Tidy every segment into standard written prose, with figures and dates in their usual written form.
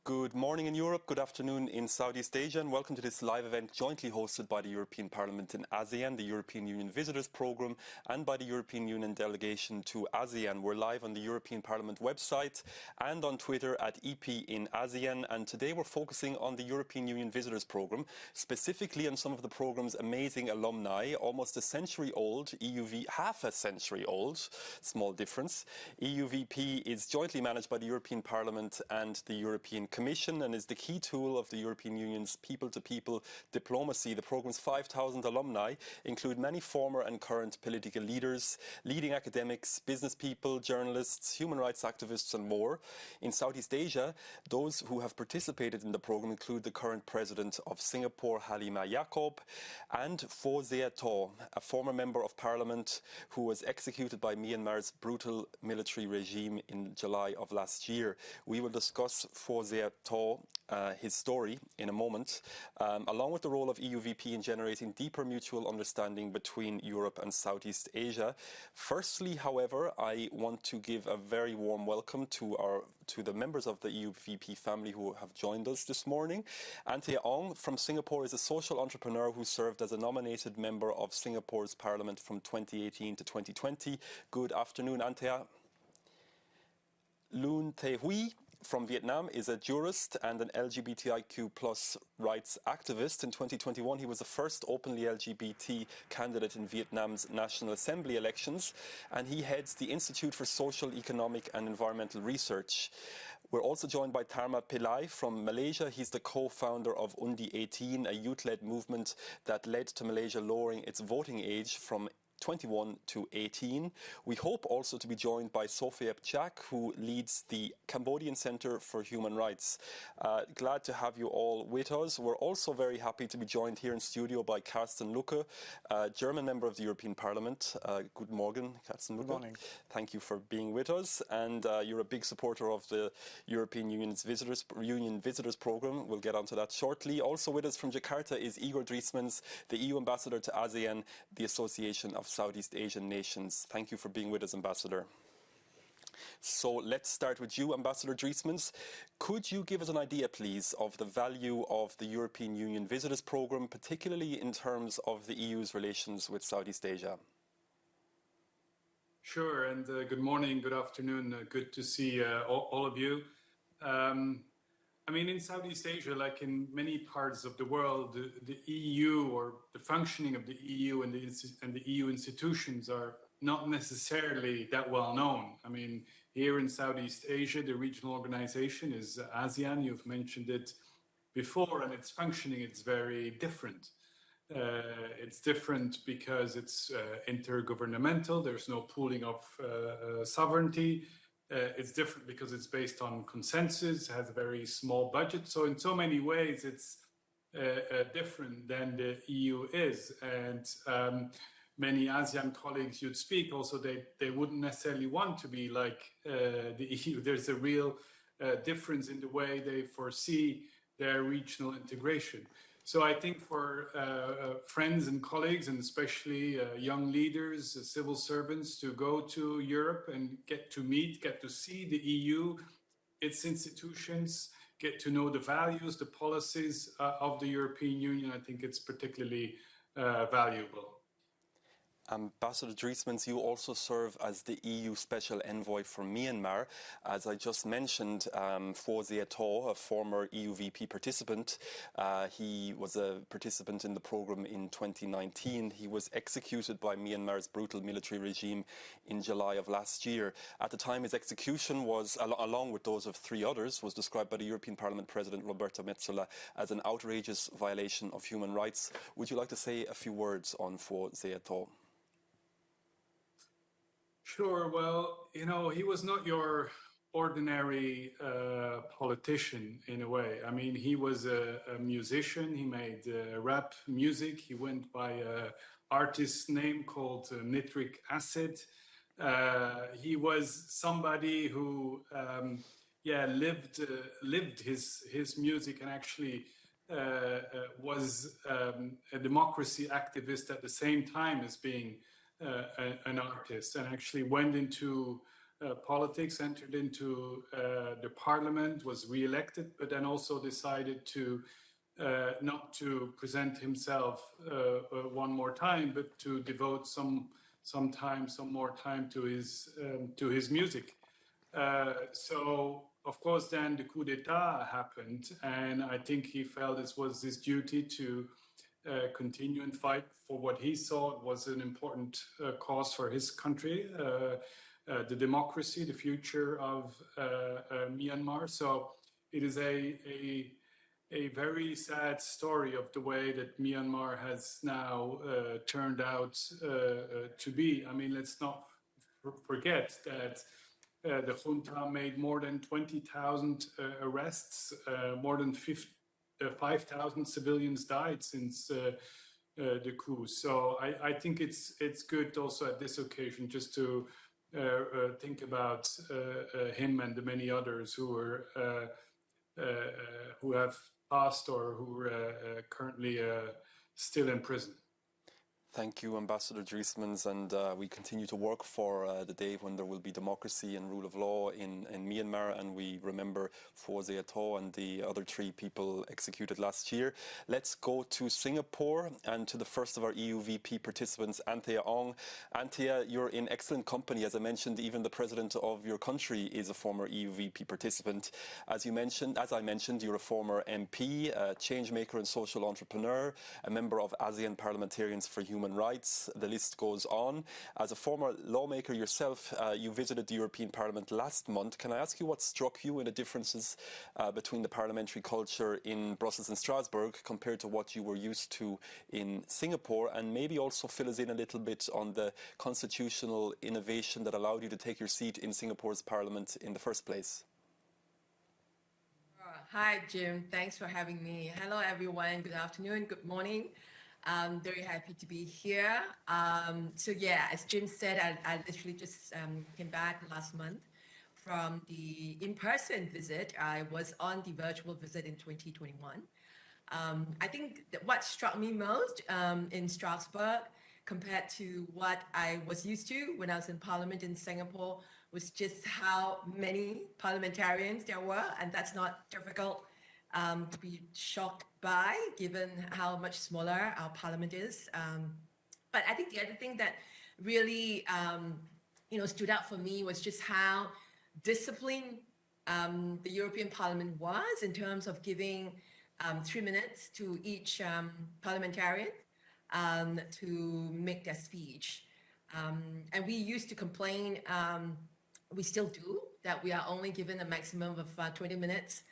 Good morning in Europe, good afternoon in Southeast Asia, and welcome to this live event jointly hosted by the European Parliament and ASEAN, the European Union Visitors Programme, and by the European Union Delegation to ASEAN. We're live on the European Parliament website and on Twitter at EP in ASEAN, and today we're focusing on the European Union Visitors Programme, specifically on some of the programme's amazing alumni, almost a century old, half a century old, small difference. EUVP is jointly managed by the European Parliament and the European Commission and is the key tool of the European Union's people-to-people diplomacy. The programme's 5,000 alumni include many former and current political leaders, leading academics, business people, journalists, human rights activists and more. In Southeast Asia, those who have participated in the programme include the current president of Singapore, Halima Yacob, and Pho Zia Thaw, a former member of parliament who was executed by Myanmar's brutal military regime in July of last year. We will discuss Pho Zia Thaw, his story in a moment, along with the role of EUVP in generating deeper mutual understanding between Europe and Southeast Asia. Firstly, however, I want to give a very warm welcome to the members of the EUVP family who have joined us this morning. Anthea Ong from Singapore is a social entrepreneur who served as a nominated member of Singapore's parliament from 2018 to 2020. Good afternoon, Anthea. Loon Thay Huy from Vietnam is a jurist and an LGBTIQ+ rights activist. In 2021, he was the first openly LGBT candidate in Vietnam's National Assembly elections, and he heads the Institute for Social, Economic and Environmental Research. We're also joined by Tharma Pillai from Malaysia. He's the co-founder of Undi 18, a youth-led movement that led to Malaysia lowering its voting age from 21 to 18. We hope also to be joined by Sophie Chak, who leads the Cambodian Center for Human Rights. Glad to have you all with us. We're also very happy to be joined here in studio by Carsten Lucke, German member of the European Parliament. Good morning, Carsten Lucke. Good morning. Thank you for being with us. And you're a big supporter of the European Union's Visitors Programme. We'll get onto that shortly. Also with us from Jakarta is Igor Driesmans, the EU Ambassador to ASEAN, the Association of Southeast Asian Nations. Thank you for being with us, Ambassador. So let's start with you, Ambassador Driesmans. Could you give us an idea, please, of the value of the European Union Visitors Programme, particularly in terms of the EU's relations with Southeast Asia? Sure, and good morning, good afternoon. Good to see all of you. I mean, in Southeast Asia, like in many parts of the world, the EU or the functioning of the EU and the EU institutions are not necessarily that well known. I mean, here in Southeast Asia, the regional organization is ASEAN. You've mentioned it before, and its functioning is very different. It's different because it's intergovernmental. There's no pooling of sovereignty. It's different because it's based on consensus, has a very small budget. So in so many ways, it's different than the EU is. And many ASEAN colleagues you'd speak also, they wouldn't necessarily want to be like the EU. There's a real difference in the way they foresee their regional integration. So I think for friends and colleagues, and especially young leaders, civil servants, to go to Europe and get to meet, get to see the EU, its institutions, get to know the values, the policies of the European Union, I think it's particularly valuable. Ambassador Driesmans, you also serve as the EU Special Envoy for Myanmar. As I just mentioned, Pho Zia Thaw, a former EUVP participant, he was a participant in the programme in 2019. He was executed by Myanmar's brutal military regime in July of last year. At the time, his execution was, along with those of three others, was described by the European Parliament President Roberta Metsola as an outrageous violation of human rights. Would you like to say a few words on Pho Zia Thaw? Sure. Well, you know, he was not your ordinary politician in a way. I mean, he was a musician. He made rap music. He went by an artist's name called Nitric Acid. He was somebody who, lived his music and actually was a democracy activist at the same time as being an artist, and actually went into politics, entered into the parliament, was re-elected, but then also decided to not to present himself one more time, but to devote some more time to his music. So of course, then the coup d'etat happened, and I think he felt this was his duty to continue and fight for what he saw was an important cause for his country, the democracy, the future of Myanmar. So it is a very sad story of the way that Myanmar has now turned out to be. I mean, let's not forget that the junta made more than 20,000 arrests, more than 5,000 civilians died since the coup. So I think it's good also at this occasion just to think about him and the many others who have passed or who are currently still in prison. Thank you, Ambassador Driesmans, and we continue to work for the day when there will be democracy and rule of law in Myanmar, and we remember Fo Zia-To and the other 3 people executed last year. Let's go to Singapore and to the first of our EUVP participants, Anthea Ong. Anthea, you're in excellent company. As I mentioned, even the president of your country is a former EUVP participant. As I mentioned, you're a former MP, a change maker and social entrepreneur, a member of ASEAN Parliamentarians for Human Rights. The list goes on. As a former lawmaker yourself, you visited the European Parliament last month. Can I ask you what struck you in the differences between the parliamentary culture in Brussels and Strasbourg compared to what you were used to in Singapore, and maybe also fill us in a little bit on the constitutional innovation that allowed you to take your seat in Singapore's parliament in the first place? Hi, Jim. Thanks for having me. Hello, everyone. Good afternoon. Good morning. I'm very happy to be here. So yeah, as Jim said, I literally just came back last month from the in-person visit. I was on the virtual visit in 2021. I think that what struck me most in Strasbourg compared to what I was used to when I was in Parliament in Singapore was just how many parliamentarians there were, and that's not difficult to be shocked by, given how much smaller our parliament is. But I think the other thing that really, stood out for me was just how disciplined the European Parliament was in terms of giving 3 minutes to each parliamentarian to make their speech. And we used to complain, we still do, that we are only given a maximum of 20 minutes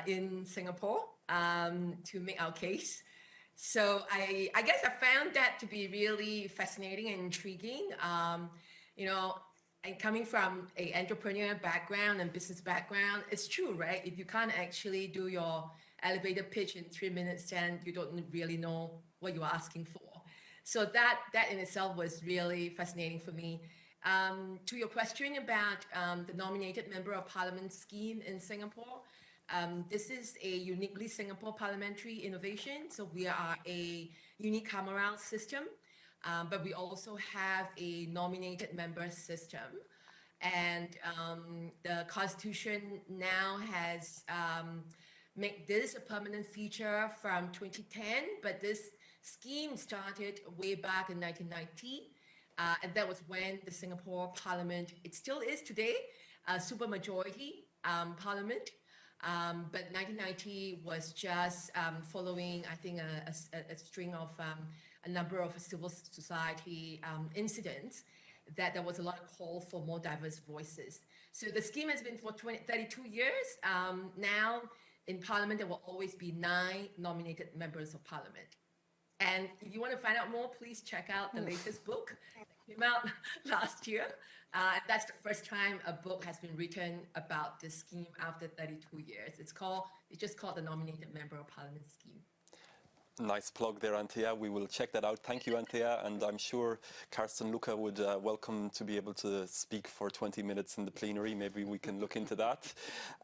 in Singapore to make our case. So I guess I found that to be really fascinating and intriguing. And coming from an entrepreneur background and business background, it's true, right? If you can't actually do your elevator pitch in 3 minutes, then you don't really know what you're asking for. So that in itself was really fascinating for me. To your question about the nominated member of parliament scheme in Singapore, this is a uniquely Singapore parliamentary innovation. So we are a unicameral system, but we also have a nominated member system. And the Constitution now has made this a permanent feature from 2010, but this scheme started way back in 1990. And that was when the Singapore Parliament, it still is today, a supermajority parliament. But 1990 was just following, I think, a string of a number of civil society incidents that there was a lot of call for more diverse voices. So the scheme has been for 32 years. Now in Parliament, there will always be 9 nominated members of Parliament. And if you want to find out more, please check out the latest book that came out last year. That's the first time a book has been written about this scheme after 32 years. It's just called the Nominated Member of Parliament Scheme. Nice plug there, Antea. We will check that out. Thank you, Antea. And I'm sure Karsten Lucke would welcome to be able to speak for 20 minutes in the plenary. Maybe we can look into that.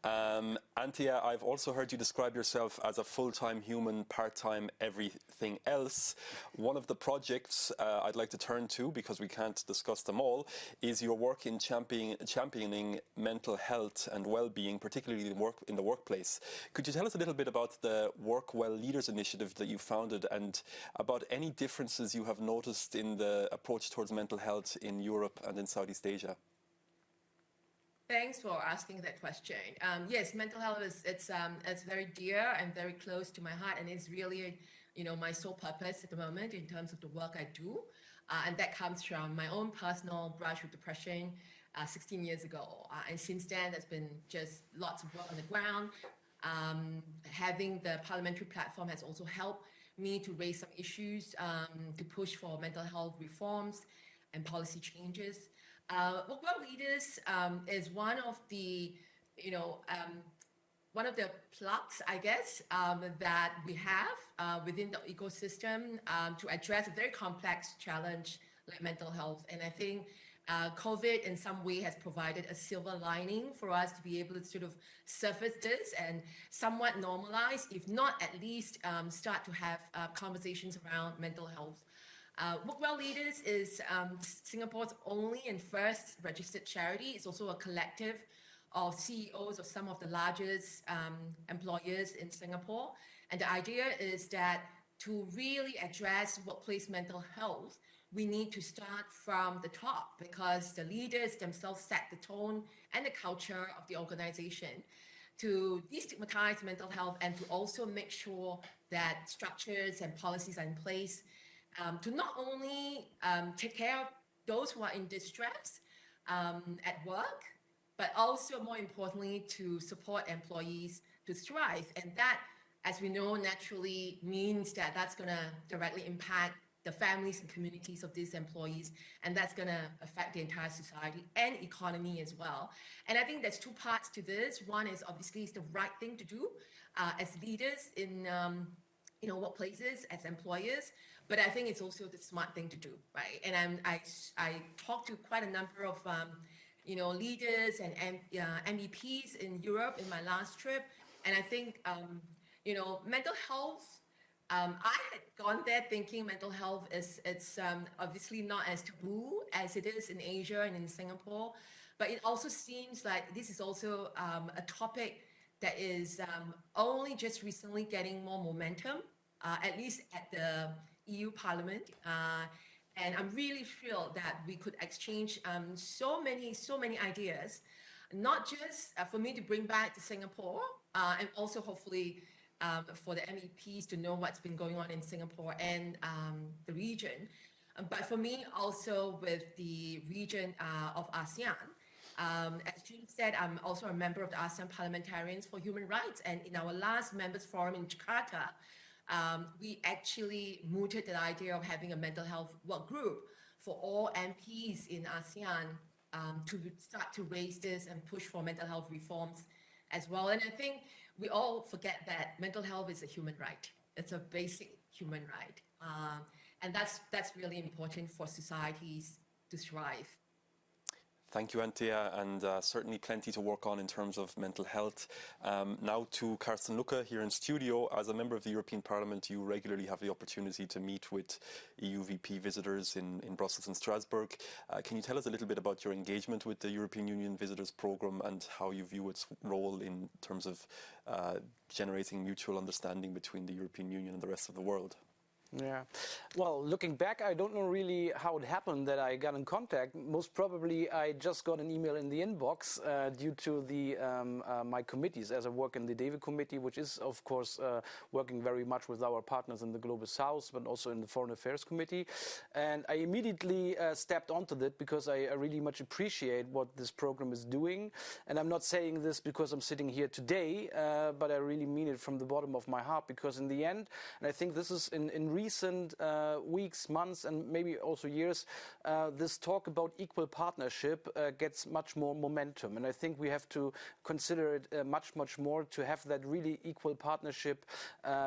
Antea, I've also heard you describe yourself as a full-time human, part-time everything else. One of the projects I'd like to turn to, because we can't discuss them all, is your work in championing mental health and well-being, particularly in the workplace. Could you tell us a little bit about the Work Well Leaders initiative that you founded and about any differences you have noticed in the approach towards mental health in Europe and in Southeast Asia? Thanks for asking that question. Yes, mental health it's very dear and very close to my heart, and it's really, my sole purpose at the moment in terms of the work I do, and that comes from my own personal brush with depression 16 years ago, and since then there's been just lots of work on the ground. Having the parliamentary platform has also helped me to raise some issues, to push for mental health reforms and policy changes. Work Well Leaders is one of the plugs, I guess, that we have within the ecosystem to address a very complex challenge like mental health. And I think COVID in some way has provided a silver lining for us to be able to sort of surface this and somewhat normalize, if not at least start to have conversations around mental health. Work Well Leaders is Singapore's only and first registered charity. It's also a collective of CEOs of some of the largest employers in Singapore. And the idea is that to really address workplace mental health, we need to start from the top, because the leaders themselves set the tone and the culture of the organization to destigmatize mental health and to also make sure that structures and policies are in place to not only take care of those who are in distress at work, but also more importantly to support employees to thrive. And that, as we know, naturally means that that's going to directly impact the families and communities of these employees, and that's going to affect the entire society and economy as well. And I think there's two parts to this. One is obviously it's the right thing to do as leaders in workplaces, as employers, but I think it's also the smart thing to do, right? And I talked to quite a number of leaders and MEPs in Europe in my last trip, and I think mental health. I had gone there thinking mental health it's obviously not as taboo as it is in Asia and in Singapore, but it also seems like this is also a topic that is only just recently getting more momentum, at least at the EU Parliament. And I'm really thrilled that we could exchange so many ideas, not just for me to bring back to Singapore, and also hopefully for the MEPs to know what's been going on in Singapore and the region. But for me, also with the region of ASEAN. As June said, I'm also a member of the ASEAN Parliamentarians for Human Rights. And in our last members forum in Jakarta, we actually mooted the idea of having a mental health work group for all MPs in ASEAN to start to raise this and push for mental health reforms as well. And I think we all forget that mental health is a human right. It's a basic human right. And that's really important for societies to thrive. Thank you, Antea, and certainly plenty to work on in terms of mental health. Now to Karsten Lucke here in studio. As a member of the European Parliament, you regularly have the opportunity to meet with EUVP visitors in Brussels and Strasbourg. Can you tell us a little bit about your engagement with the European Union Visitors Programme and how you view its role in terms of generating mutual understanding between the European Union and the rest of the world? Yeah, well, looking back, I don't know really how it happened that I got in contact. Most probably, I just got an email in the inbox due to the my committees, as I work in the David Committee, which is, of course, working very much with our partners in the Global South, but also in the Foreign Affairs Committee. And I immediately stepped onto that because I really much appreciate what this program is doing. And I'm not saying this because I'm sitting here today, but I really mean it from the bottom of my heart, because in the end, and I think this is in recent weeks, months, and maybe also years, this talk about equal partnership gets much more momentum. And I think we have to consider it much more to have that really equal partnership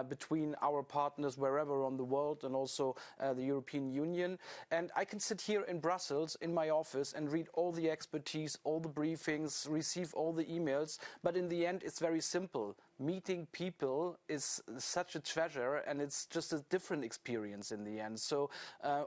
between our partners wherever on the world, and also the European Union. And I can sit here in Brussels in my office and read all the expertise, all the briefings, receive all the emails. But in the end, it's very simple. Meeting people is such a treasure, and it's just a different experience in the end. So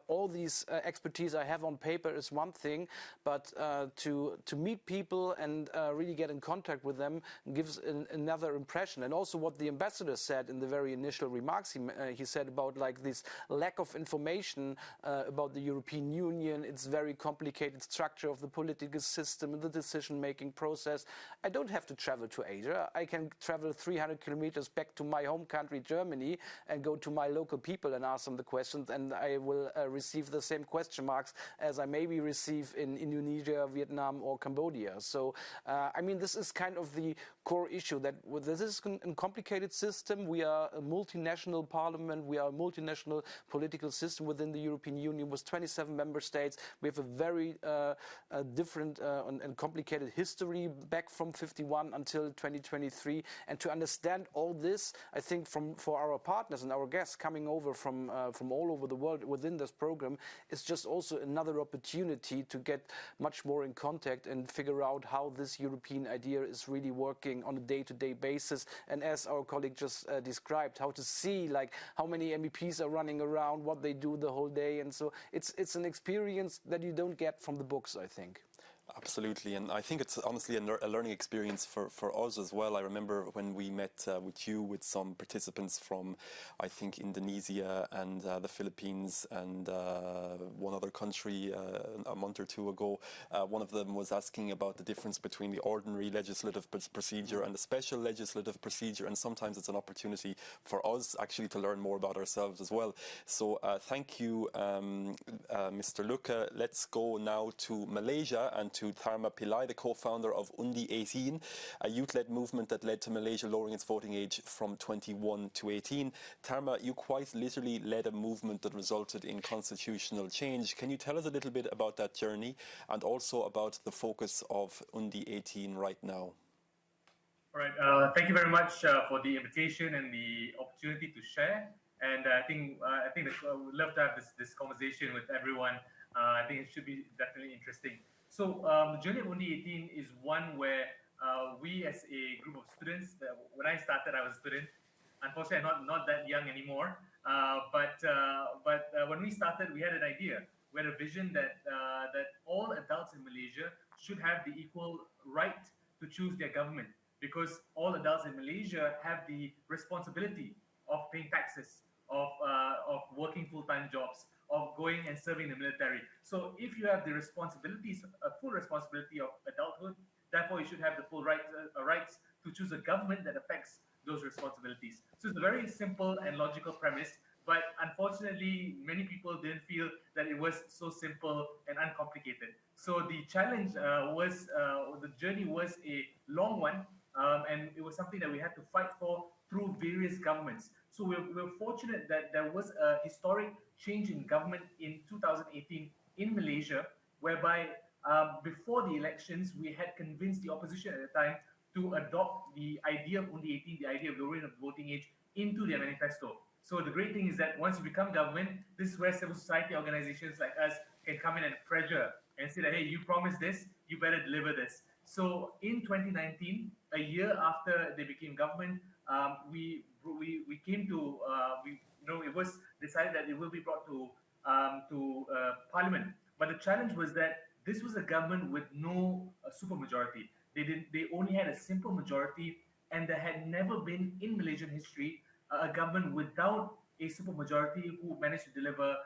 all these expertise I have on paper is one thing, but to meet people and really get in contact with them gives another impression. And also what the ambassador said in the very initial remarks, he said about like this lack of information about the European Union, its very complicated structure of the political system and the decision-making process. I don't have to travel to Asia. I can travel 300 kilometers back to my home country, Germany, and go to my local people and ask them the questions, and I will receive the same question marks as I maybe receive in Indonesia, Vietnam, or Cambodia. So, I mean, this is kind of the core issue, that this is a complicated system. We are a multinational parliament. We are a multinational political system within the European Union with 27 member states. We have a very different and complicated history back from 51 until 2023. And to understand all this, I think for our partners and our guests coming over from all over the world within this program, is just also another opportunity to get much more in contact and figure out how this European idea is really working on a day-to-day basis. And as our colleague just described, how to see like how many MEPs are running around, what they do the whole day. And so it's an experience that you don't get from the books, I think. Absolutely, and I think it's honestly a learning experience for us as well. I remember when we met with you, with some participants from, I think, Indonesia and the Philippines and one other country a month or two ago. One of them was asking about the difference between the ordinary legislative procedure and the special legislative procedure, and sometimes it's an opportunity for us actually to learn more about ourselves as well. So thank you, Mr. Lucke. Let's go now to Malaysia and to Tharma Pillai, the co-founder of Undi 18, a youth-led movement that led to Malaysia lowering its voting age from 21 to 18. Tharma, you quite literally led a movement that resulted in constitutional change. Can you tell us a little bit about that journey and also about the focus of Undi 18 right now? All right. Thank you very much for the invitation and the opportunity to share. And I think I would love to have this conversation with everyone. I think it should be definitely interesting. So the journey of Undi 18 is one where we as a group of students, when I started, I was a student. Unfortunately, I'm not that young anymore. But when we started, we had an idea. We had a vision that all adults in Malaysia should have the equal right to choose their government, because all adults in Malaysia have the responsibility of paying taxes, of working full-time jobs, of going and serving the military. So if you have the responsibilities, a full responsibility of adulthood, therefore you should have the full rights to choose a government that affects those responsibilities. So it's a very simple and logical premise, but unfortunately, many people didn't feel that it was so simple and uncomplicated. So the challenge the journey was a long one, and it was something that we had to fight for through various governments. So we're fortunate that there was a historic change in government in 2018 in Malaysia, whereby before the elections, we had convinced the opposition at the time to adopt the idea of Undi 18, the idea of lowering of the voting age, into their manifesto. So the great thing is that once you become government, this is where civil society organizations like us can come in and pressure and say that, hey, you promised this, you better deliver this. So in 2019, a year after they became government, we came to it was decided that it will be brought to Parliament. But the challenge was that this was a government with no supermajority. They only had a simple majority, and there had never been in Malaysian history a government without a supermajority who managed to deliver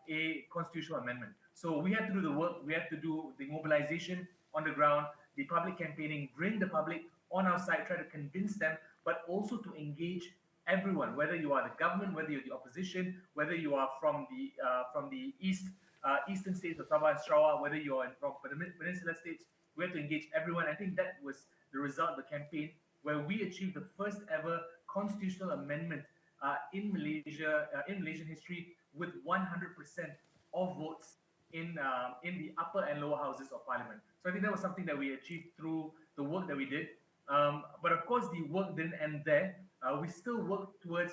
a constitutional amendment. So we had to do the work. We had to do the mobilization on the ground, the public campaigning, bring the public on our side, try to convince them, but also to engage everyone, whether you are the government, whether you're the opposition, whether you are from the eastern states of Sabah and Sarawak, whether you are from Peninsula states. We had to engage everyone. I think that was the result of the campaign, where we achieved the first ever constitutional amendment in Malaysia, in Malaysian history, with 100% of votes in the upper and lower houses of parliament. So I think that was something that we achieved through the work that we did. But of course, the work didn't end there. We still work towards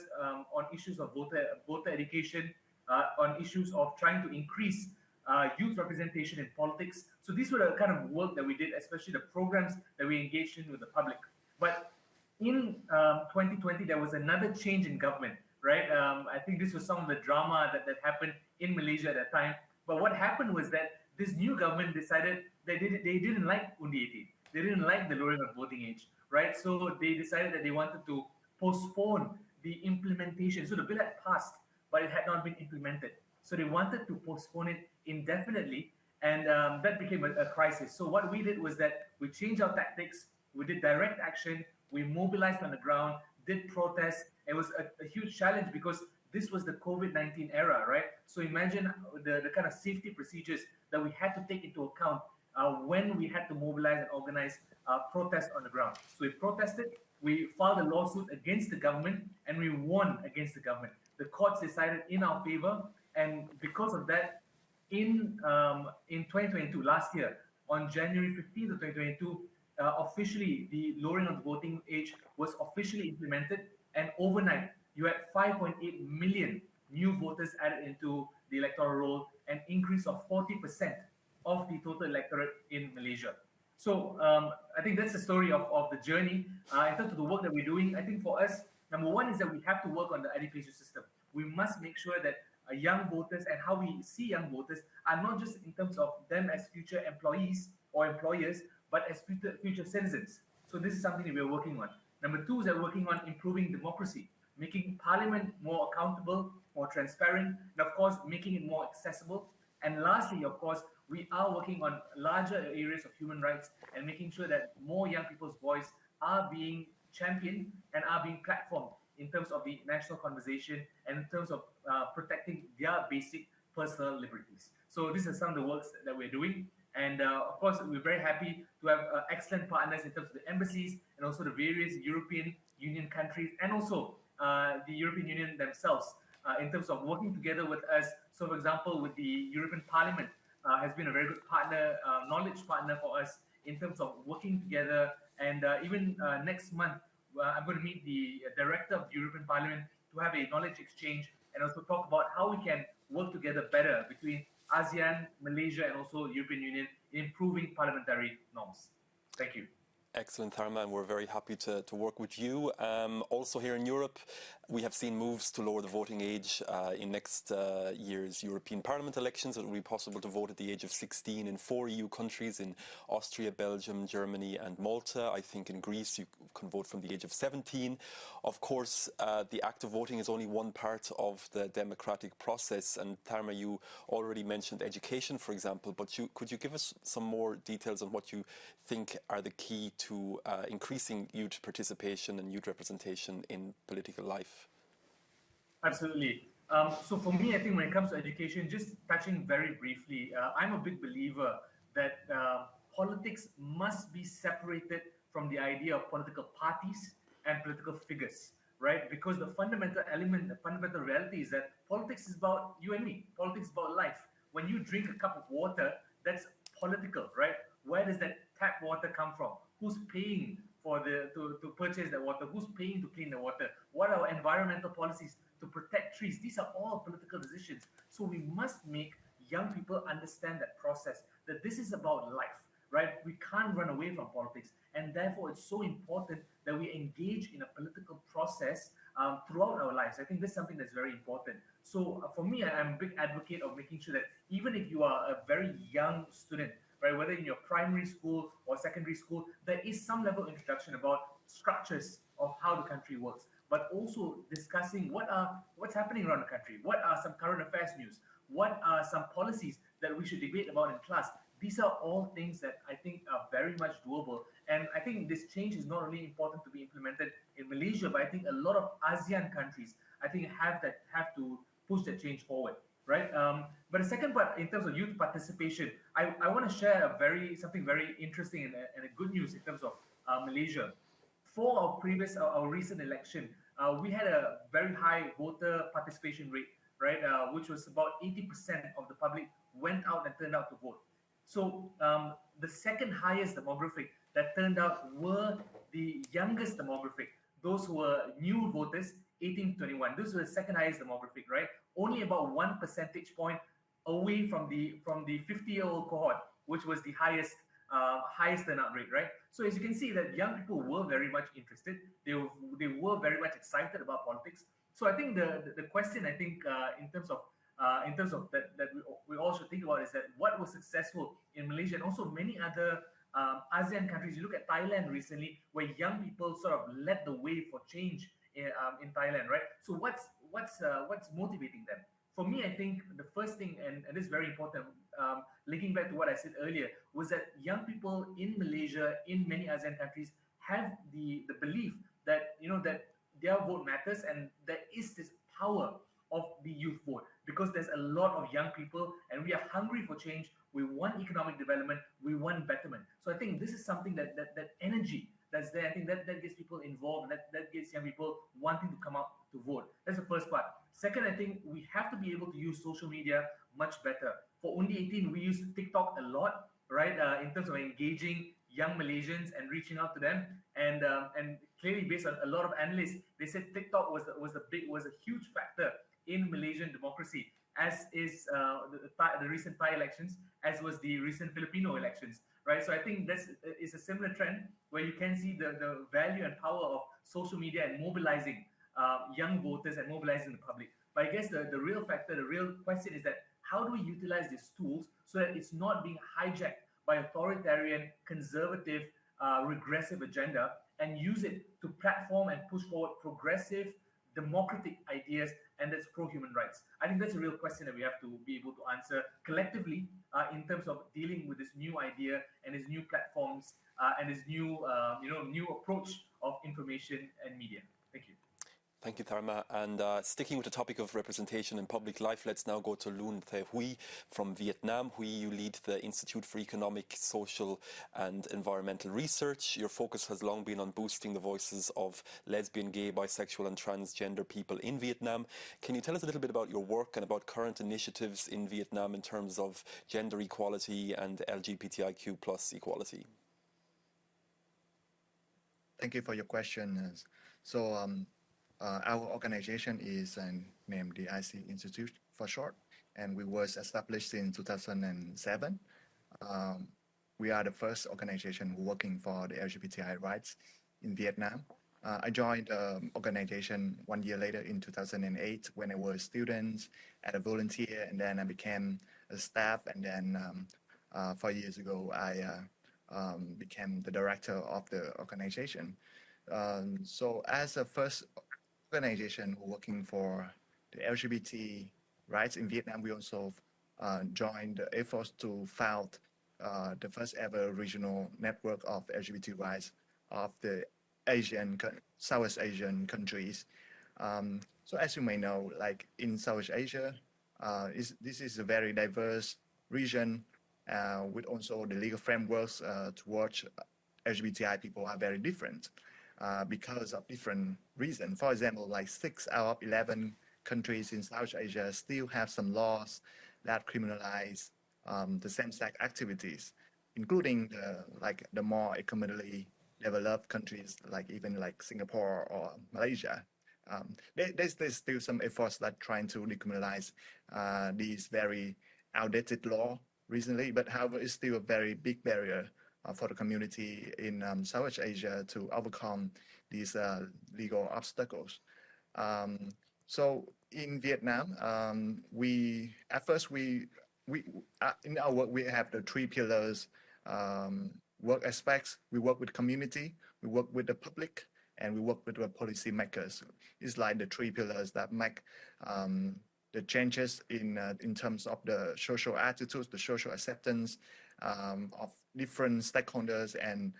on issues of voter education, on issues of trying to increase youth representation in politics. So these were the kind of work that we did, especially the programs that we engaged in with the public. But in 2020, there was another change in government, right? I think this was some of the drama that happened in Malaysia at that time. But what happened was that this new government decided that they didn't like Undi 18. They didn't like the lowering of voting age, right? So they decided that they wanted to postpone the implementation. So the bill had passed, but it had not been implemented. So they wanted to postpone it indefinitely, and that became a crisis. So what we did was that we changed our tactics, we did direct action, we mobilized on the ground, did protests. It was a huge challenge because this was the COVID-19 era, right? So imagine the kind of safety procedures that we had to take into account when we had to mobilize and organize protests on the ground. So we protested, we filed a lawsuit against the government, and we won against the government. The courts decided in our favor, and because of that, in 2022, last year, on January 15th of 2022, officially the lowering of the voting age was officially implemented, and overnight you had 5.8 million new voters added into the electoral roll, an increase of 40% of the total electorate in Malaysia. So I think that's the story of the journey. In terms of the work that we're doing, I think for us, number one is that we have to work on the education system. We must make sure that young voters and how we see young voters are not just in terms of them as future employees or employers, but as future citizens. So this is something that we're working on. Number two is that we're working on improving democracy, making parliament more accountable, more transparent, and of course, making it more accessible. And lastly, of course, we are working on larger areas of human rights and making sure that more young people's voice are being championed and are being platformed in terms of the national conversation and in terms of protecting their basic personal liberties. So these are some of the works that we're doing. And of course, we're very happy to have excellent partners in terms of the embassies and also the various European Union countries and also the European Union themselves in terms of working together with us. So for example, with the European Parliament has been a very good partner, knowledge partner for us in terms of working together. And even next month, I'm going to meet the director of the European Parliament to have a knowledge exchange and also talk about how we can work together better between ASEAN, Malaysia, and also the European Union in improving parliamentary norms. Thank you. Excellent, Tharma, and we're very happy to work with you. Also here in Europe, we have seen moves to lower the voting age in next year's European Parliament elections. It will be possible to vote at the age of 16 in 4 EU countries, in Austria, Belgium, Germany and Malta. I think in Greece you can vote from the age of 17. Of course, the act of voting is only one part of the democratic process. And Tharma, you already mentioned education, for example, but could you give us some more details on what you think are the key to increasing youth participation and youth representation in political life? Absolutely. So for me, I think when it comes to education, just touching very briefly, I'm a big believer that politics must be separated from the idea of political parties and political figures, right? Because the fundamental element, the fundamental reality is that politics is about you and me. Politics is about life. When you drink a cup of water, that's political, right? Where does that tap water come from? Who's paying for to purchase that water? Who's paying to clean the water? What are our environmental policies to protect trees? These are all political decisions. So we must make young people understand that process, that this is about life, right? We can't run away from politics. And therefore, it's so important that we engage in a political process throughout our lives. I think that's something that's very important. So for me, I'm a big advocate of making sure that even if you are a very young student, right, whether in your primary school or secondary school, there is some level of introduction about structures of how the country works, but also discussing what's happening around the country, what are some current affairs news, what are some policies that we should debate about in class. These are all things that I think are very much doable. And I think this change is not only important to be implemented in Malaysia, but I think a lot of ASEAN countries, I think have to push that change forward. Right, but the second part, in terms of youth participation, I want to share something very interesting and a good news in terms of Malaysia. For our recent election, we had a very high voter participation rate, right? Which was about 80% of the public went out and turned out to vote. So the second highest demographic that turned out were the youngest demographic, those who were new voters, 18 to 21. Those were the second highest demographic, right? Only about 1 percentage point away from the 50-year-old cohort, which was the highest turnout rate, right? So as you can see, that young people were very much interested. They were very much excited about politics. So I think the question, I think in terms of that we all should think about is that what was successful in Malaysia and also many other ASEAN countries. You look at Thailand recently, where young people sort of led the way for change in Thailand, right? So what's motivating them? For me, I think the first thing, and this is very important, linking back to what I said earlier, was that young people in Malaysia, in many ASEAN countries, have the belief that that their vote matters, and there is this power of the youth vote, because there's a lot of young people and we are hungry for change. We want economic development, we want betterment. So I think this is something that energy that's there, I think that gets people involved, that gets young people wanting to come out to vote. That's the first part. Second, I think we have to be able to use social media much better. For Undi 18, we use TikTok a lot, right? In terms of engaging young Malaysians and reaching out to them, and clearly based on a lot of analysts, they said TikTok was a huge factor in Malaysian democracy, as is the recent Thai elections, as was the recent Filipino elections, right? So I think that's is a similar trend where you can see the value and power of social media and mobilizing young voters and mobilizing the public. But I guess the real factor, the real question is that how do we utilize these tools so that it's not being hijacked by authoritarian, conservative, regressive agenda, and use it to platform and push forward progressive, democratic ideas, and that's pro-human rights. I think that's a real question that we have to be able to answer collectively in terms of dealing with this new idea and these new platforms and this new new approach of information and media. Thank you. Thank you, Tharma. And sticking with the topic of representation in public life, let's now go to Loon The Huy from Vietnam. Huy, you lead the Institute for Economic, Social and Environmental Research. Your focus has long been on boosting the voices of lesbian, gay, bisexual and transgender people in Vietnam. Can you tell us a little bit about your work and about current initiatives in Vietnam in terms of gender equality and LGBTIQ plus equality? Thank you for your question. Our organization is named the IC Institute for short, and we was established in 2007. We are the first organization working for the LGBTI rights in Vietnam. I joined the organization 1 year later in 2008 when I was a student and a volunteer, and then I became a staff, and then 4 years ago I became the director of the organization. So as a first organization working for the LGBT rights in Vietnam, we also joined the efforts to found the first ever regional network of LGBT rights of the Southeast Asian countries. So as you may know, like in Southeast Asia, this is a very diverse region with also the legal frameworks towards LGBTI people are very different. Because of different reasons. For example, like 6 out of 11 countries in South Asia still have some laws that criminalize the same-sex activities, including the more economically developed countries, like even like Singapore or Malaysia. There's still some efforts that trying to decriminalize these very outdated law recently, but however, it's still a very big barrier for the community in South Asia to overcome these legal obstacles. So in Vietnam, we in our work we have the 3 pillars work aspects. We work with community, we work with the public, and we work with the policy makers. It's like the 3 pillars that make the changes in terms of the social attitudes, the social acceptance of different stakeholders, and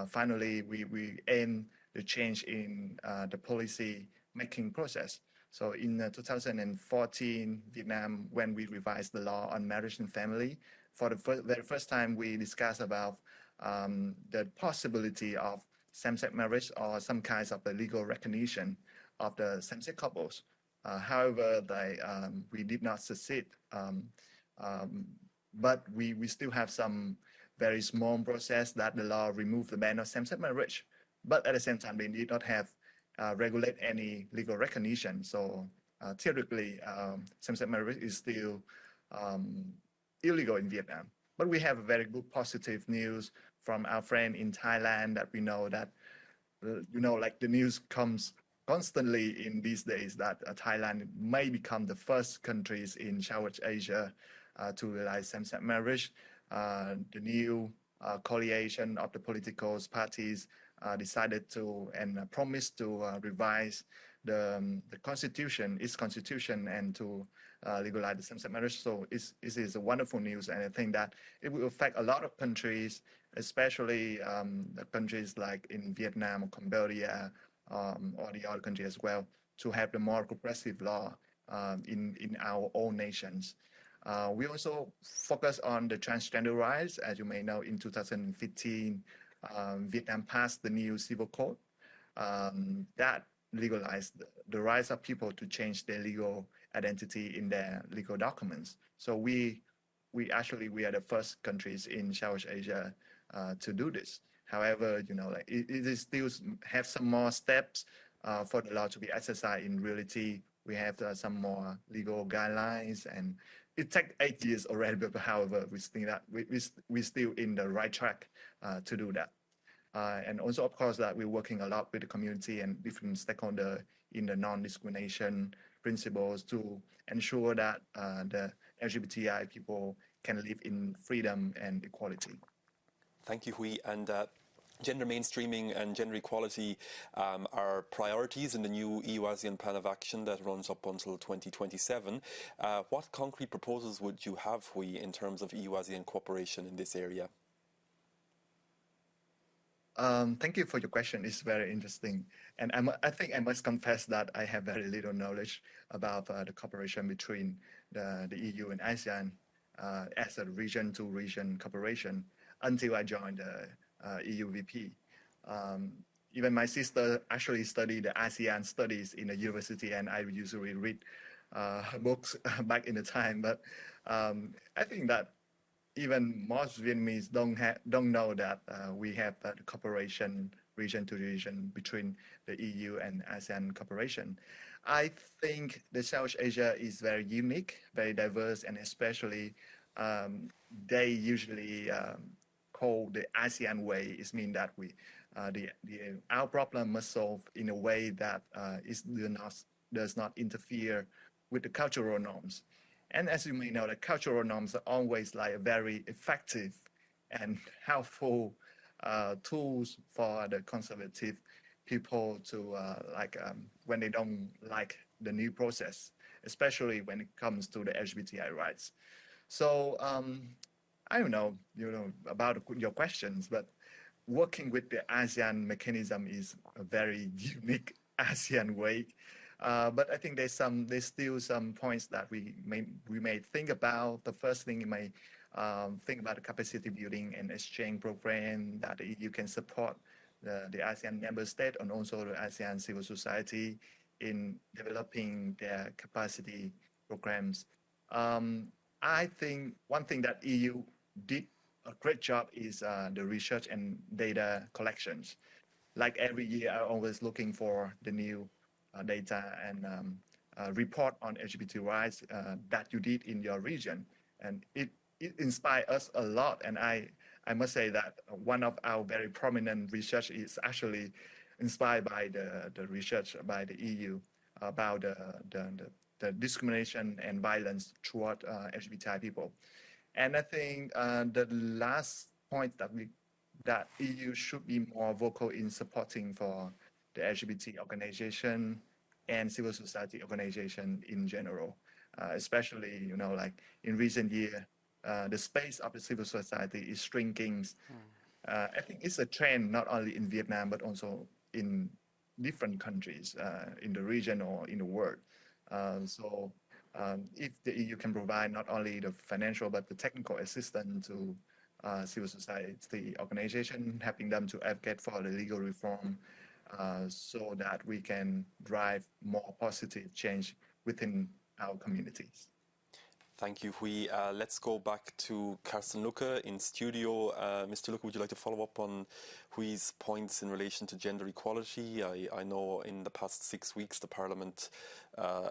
finally we aim the change in the policy making process. So in 2014, Vietnam, when we revised the law on marriage and family, for the very first time we discussed about the possibility of same-sex marriage or some kinds of the legal recognition of the same-sex couples. However, we did not succeed, but we still have some very small process that the law removed the ban of same-sex marriage. But at the same time, they did not have regulate any legal recognition. So theoretically, same-sex marriage is still illegal in Vietnam. But we have a very good positive news from our friend in Thailand that we know that, like the news comes constantly in these days that Thailand may become the first countries in Southeast Asia to realize same-sex marriage. The new coalition of the political parties decided to and promised to revise the constitution, its constitution, and to legalize the same-sex marriage. So it is a wonderful news, and I think that it will affect a lot of countries, especially the countries like in Vietnam or Cambodia, or the other countries as well, to have the more progressive law in our own nations. We also focus on the transgender rights. As you may know, in 2015, Vietnam passed the new civil code that legalized the rights of people to change their legal identity in their legal documents. So we are the first countries in Southeast Asia to do this. However, like it is still have some more steps for the law to be exercised in reality. We have some more legal guidelines, and it takes 8 years already. But however, we think that we're still in the right track to do that. And also, of course, that we're working a lot with the community and different stakeholders in the non-discrimination principles to ensure that the LGBTI people can live in freedom and equality. Thank you, Huy. And gender mainstreaming and gender equality are priorities in the new EU-ASEAN Plan of Action that runs up until 2027. What concrete proposals would you have, Huy, in terms of EU-ASEAN cooperation in this area? Thank you for your question. It's very interesting. And I think I must confess that I have very little knowledge about the cooperation between the EU and ASEAN as a region-to-region cooperation until I joined the EUVP. Even my sister actually studied the ASEAN studies in the university, and I usually read her books back in the time. But I think that even most Vietnamese don't know that we have the cooperation region to region between the EU and ASEAN cooperation. I think the South Asia is very unique, very diverse, and especially they usually call the ASEAN way. It means that our problem must solve in a way that does not interfere with the cultural norms. And as you may know, the cultural norms are always like a very effective and helpful tools for the conservative people to when they don't like the new process, especially when it comes to the LGBTI rights. So I don't know, about your questions, but working with the ASEAN mechanism is a very unique ASEAN way. But I think there's still some points that we may think about. The first thing you may think about the capacity building and exchange program that the EU can support the ASEAN member state and also the ASEAN civil society in developing their capacity programs. I think one thing that EU did a great job is the research and data collections. Like every year, I'm always looking for the new data and report on LGBT rights that you did in your region. And it inspired us a lot. And I must say that one of our very prominent research is actually inspired by the research by the EU about the discrimination and violence toward LGBTI people. And I think the last point that EU should be more vocal in supporting for the LGBT organization and civil society organization in general, especially, like in recent years, the space of the civil society is shrinking. I think it's a trend not only in Vietnam, but also in different countries in the region or in the world. So if the EU can provide not only the financial, but the technical assistance to civil society organization, helping them to advocate for the legal reform, so that we can drive more positive change within our communities. Thank you, Hui. Let's go back to Carsten Lucke in studio. Mr. Lucke, would you like to follow up on Hui's points in relation to gender equality? I know in the past 6 weeks the Parliament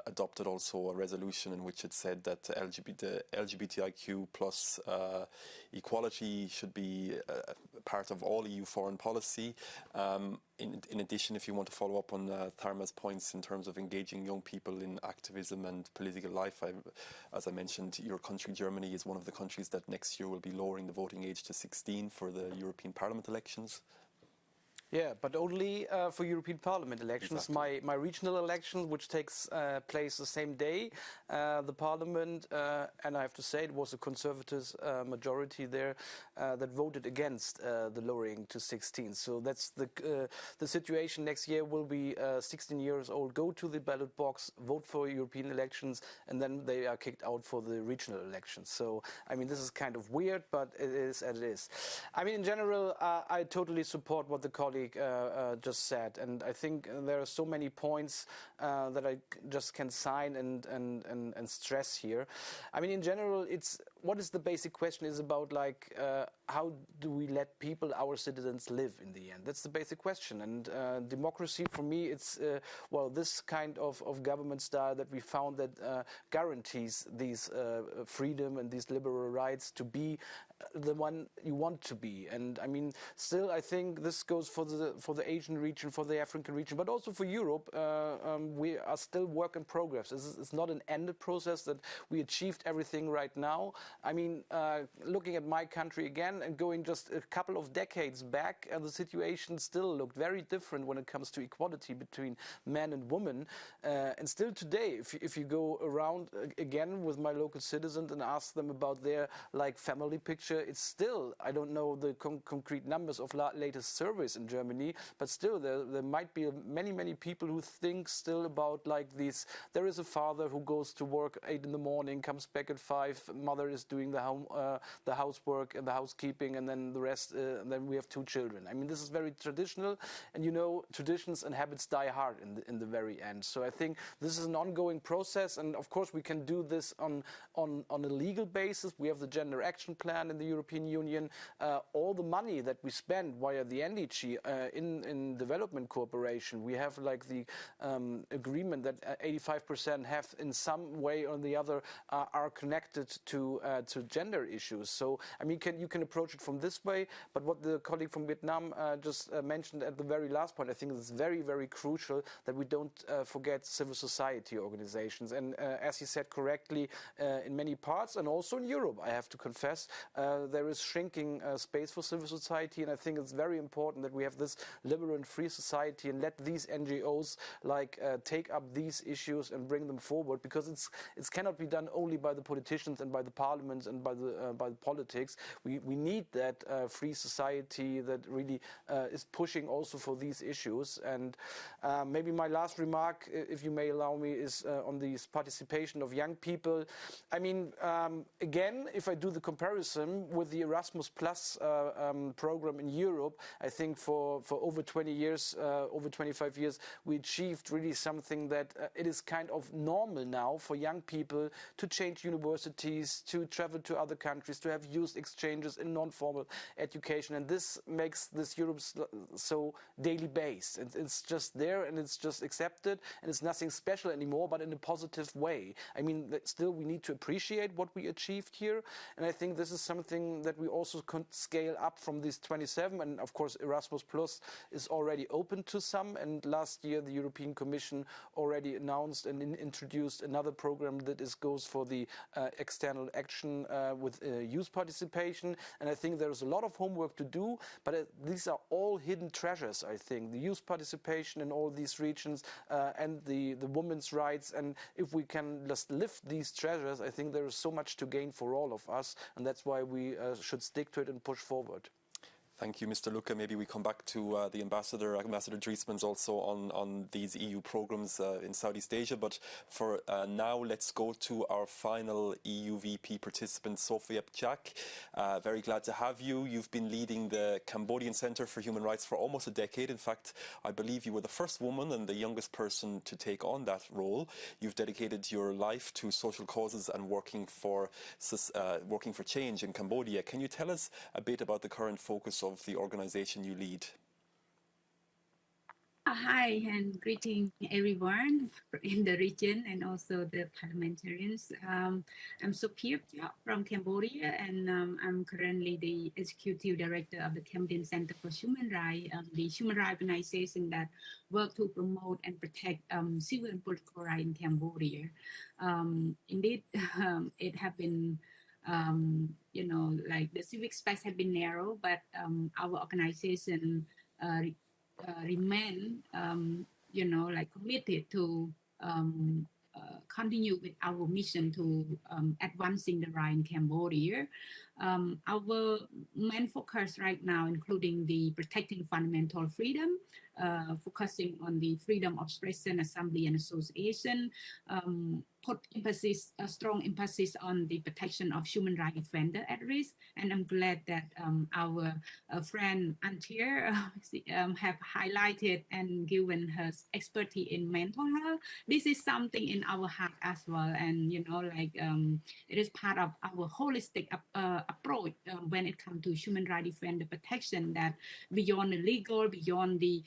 adopted also a resolution in which it said that the LGBTIQ plus equality should be part of all EU foreign policy. In addition, if you want to follow up on Tharma's points in terms of engaging young people in activism and political life, as I mentioned, your country, Germany, is one of the countries that next year will be lowering the voting age to 16 for the European Parliament elections. Yeah, but only for European Parliament elections. Exactly. My regional elections, which takes place the same day, the Parliament, and I have to say it was a Conservative majority there that voted against the lowering to 16. So that's the situation next year. Will be 16 years old, go to the ballot box, vote for European elections, and then they are kicked out for the regional elections. So, I mean, this is kind of weird, but it is as it is. I mean, in general, I totally support what the colleague just said, and I think there are so many points that I just can sign and stress here. I mean, in general, it's what is the basic question is about, like, how do we let people, our citizens, live in the end? That's the basic question. And democracy, for me, it's well, this kind of government style that we found that guarantees these freedom and these liberal rights to be the one you want to be. And I mean, still, I think this goes for the Asian region, for the African region, but also for Europe. We are still work in progress. It's not an ended process that we achieved everything right now. I mean, looking at my country again and going just a couple of decades back, the situation still looked very different when it comes to equality between men and women. And still today, if you go around again with my local citizens and ask them about their like family picture, it's still, I don't know the concrete numbers of latest surveys in Germany, but still there might be many people who think still about like this. There is a father who goes to work 8 in the morning, comes back at 5, mother is doing the housework and the housekeeping, and then the rest, and then we have 2 children. I mean, this is very traditional, and you know, traditions and habits die hard in the very end. So I think this is an ongoing process, and of course we can do this on a legal basis. We have the Gender Action Plan in the European Union. All the money that we spend via the NDG in development cooperation, we have like the agreement that 85% have in some way or the other are connected to gender issues. So I mean, you can approach it from this way, but what the colleague from Vietnam just mentioned at the very last point, I think is very crucial that we don't forget civil society organizations. And as he said correctly, in many parts and also in Europe, I have to confess, there is shrinking space for civil society, and I think it's very important that we have this liberal and free society and let these NGOs like take up these issues and bring them forward, because it cannot be done only by the politicians and by the parliaments and by the politics. We need that free society that really is pushing also for these issues. And maybe my last remark, if you may allow me, is on the participation of young people. I mean, again, if I do the comparison with the Erasmus Plus program in Europe, I think for over 20 years, over 25 years, we achieved really something that it is kind of normal now for young people to change universities, to travel to other countries, to have youth exchanges in non-formal education. And this makes this Europe so daily based. It's just there and it's just accepted, and it's nothing special anymore, but in a positive way. I mean, still we need to appreciate what we achieved here. And I think this is something that we also can scale up from these 27. And of course, Erasmus Plus is already open to some. And last year, the European Commission already announced and introduced another program that goes for the external action with youth participation. And I think there's a lot of homework to do, but these are all hidden treasures, I think. The youth participation in all these regions and the women's rights. And if we can just lift these treasures, I think there is so much to gain for all of us. And that's why we should stick to it and push forward. Thank you, Mr. Lucke. Maybe we come back to the Ambassador Driesmans also on these EU programs in Southeast Asia. But for now, let's go to our final EUVP participant, Sophie Jack. Very glad to have you. You've been leading the Cambodian Center for Human Rights for almost a decade. In fact, I believe you were the first woman and the youngest person to take on that role. You've dedicated your life to social causes and working for change in Cambodia. Can you tell us a bit about the current focus of the organization you lead? Hi and greeting everyone in the region and also the parliamentarians. I'm Sophia from Cambodia, and I'm currently the Executive Director of the Cambodian Center for Human Rights, the human rights organization that work to promote and protect civil and political rights in Cambodia. Indeed, it have been like the civic space has been narrow, but our organization remain, committed to continue with our mission to advancing the right in Cambodia. Our main focus right now, including the protecting fundamental freedom, focusing on the freedom of expression, assembly, and association, put a strong emphasis on the protection of human rights offenders at risk. And I'm glad that our friend Antier have highlighted and given her expertise in mental health. This is something in our heart as well. And, it is part of our holistic approach when it comes to human rights defender protection, that beyond the legal, beyond the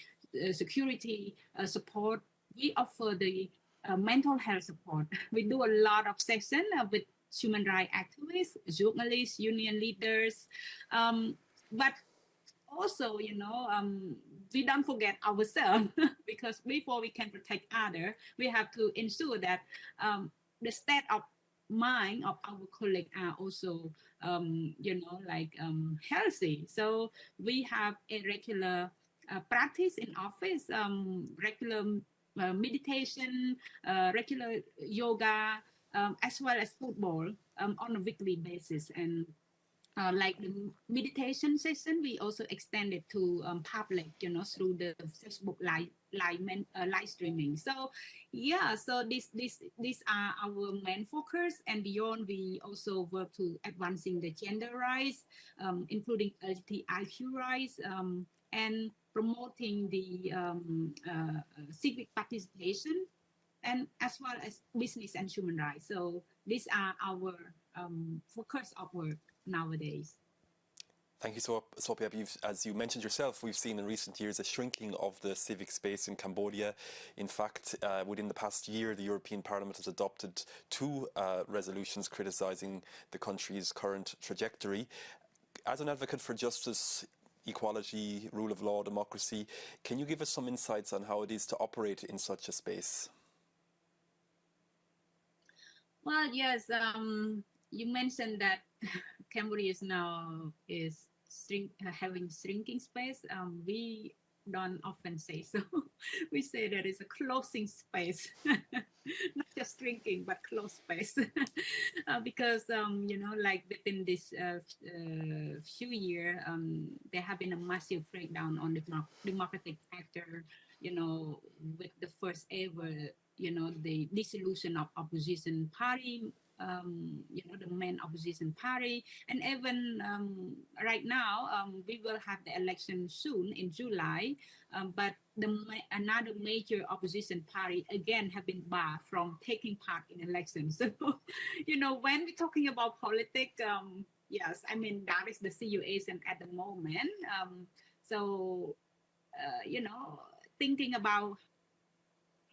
security support, we offer the mental health support. We do a lot of sessions with human rights activists, journalists, union leaders, but also, we don't forget ourselves because before we can protect others, we have to ensure that the state of mind of our colleagues are also, healthy. So we have a regular practice in office, regular meditation, regular yoga, as well as football on a weekly basis. And like the meditation session, we also extended to public, through the Facebook live streaming. So so these are our main focus. And beyond, we also work to advancing the gender rights, including LGBTIQ rights, and promoting the civic participation, and as well as business and human rights. So these are our focus of work nowadays. Thank you, Sophia. As you mentioned yourself, we've seen in recent years a shrinking of the civic space in Cambodia. In fact, within the past year, the European Parliament has adopted 2 resolutions criticising the country's current trajectory. As an advocate for justice, equality, rule of law, democracy, can you give us some insights on how it is to operate in such a space? Well, yes, you mentioned that Cambodia is having shrinking space. We don't often say so. We say that it's a closing space, not just shrinking, but close space. Because, within this few years, there have been a massive breakdown on the democratic actor, with the first ever, the dissolution of opposition party, the main opposition party. And even right now, we will have the election soon in July, but another major opposition party again have been barred from taking part in elections. So, when we're talking about politics, yes, I mean, that is the situation at the moment. Thinking about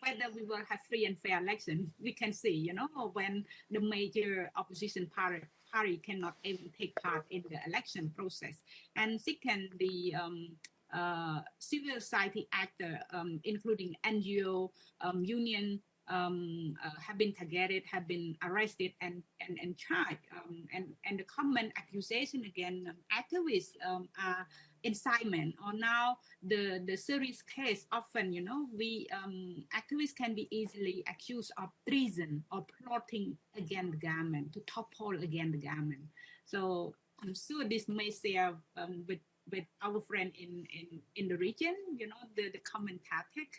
whether we will have free and fair elections, we can see, when the major opposition party cannot even take part in the election process. And second, the civil society actor, including NGO, union, have been targeted, have been arrested and charged. And the common accusation against activists are incitement, or now the serious case often, we activists can be easily accused of treason or plotting against the government, to topple against the government. So I'm sure this may share with with our friend in the region, you know, the common tactic.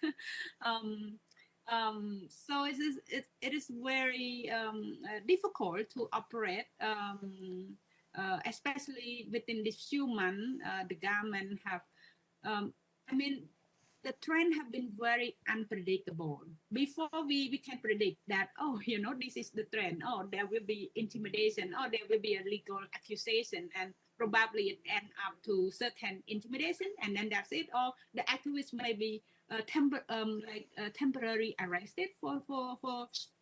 So it is very difficult to operate, especially within this few months. The government have, I mean, the trend have been very unpredictable. Before we can predict that, oh, you know, this is the trend. Oh, there will be intimidation. Oh, there will be a legal accusation, and probably it end up to certain intimidation, and then that's it. Or the activists may be temporarily arrested for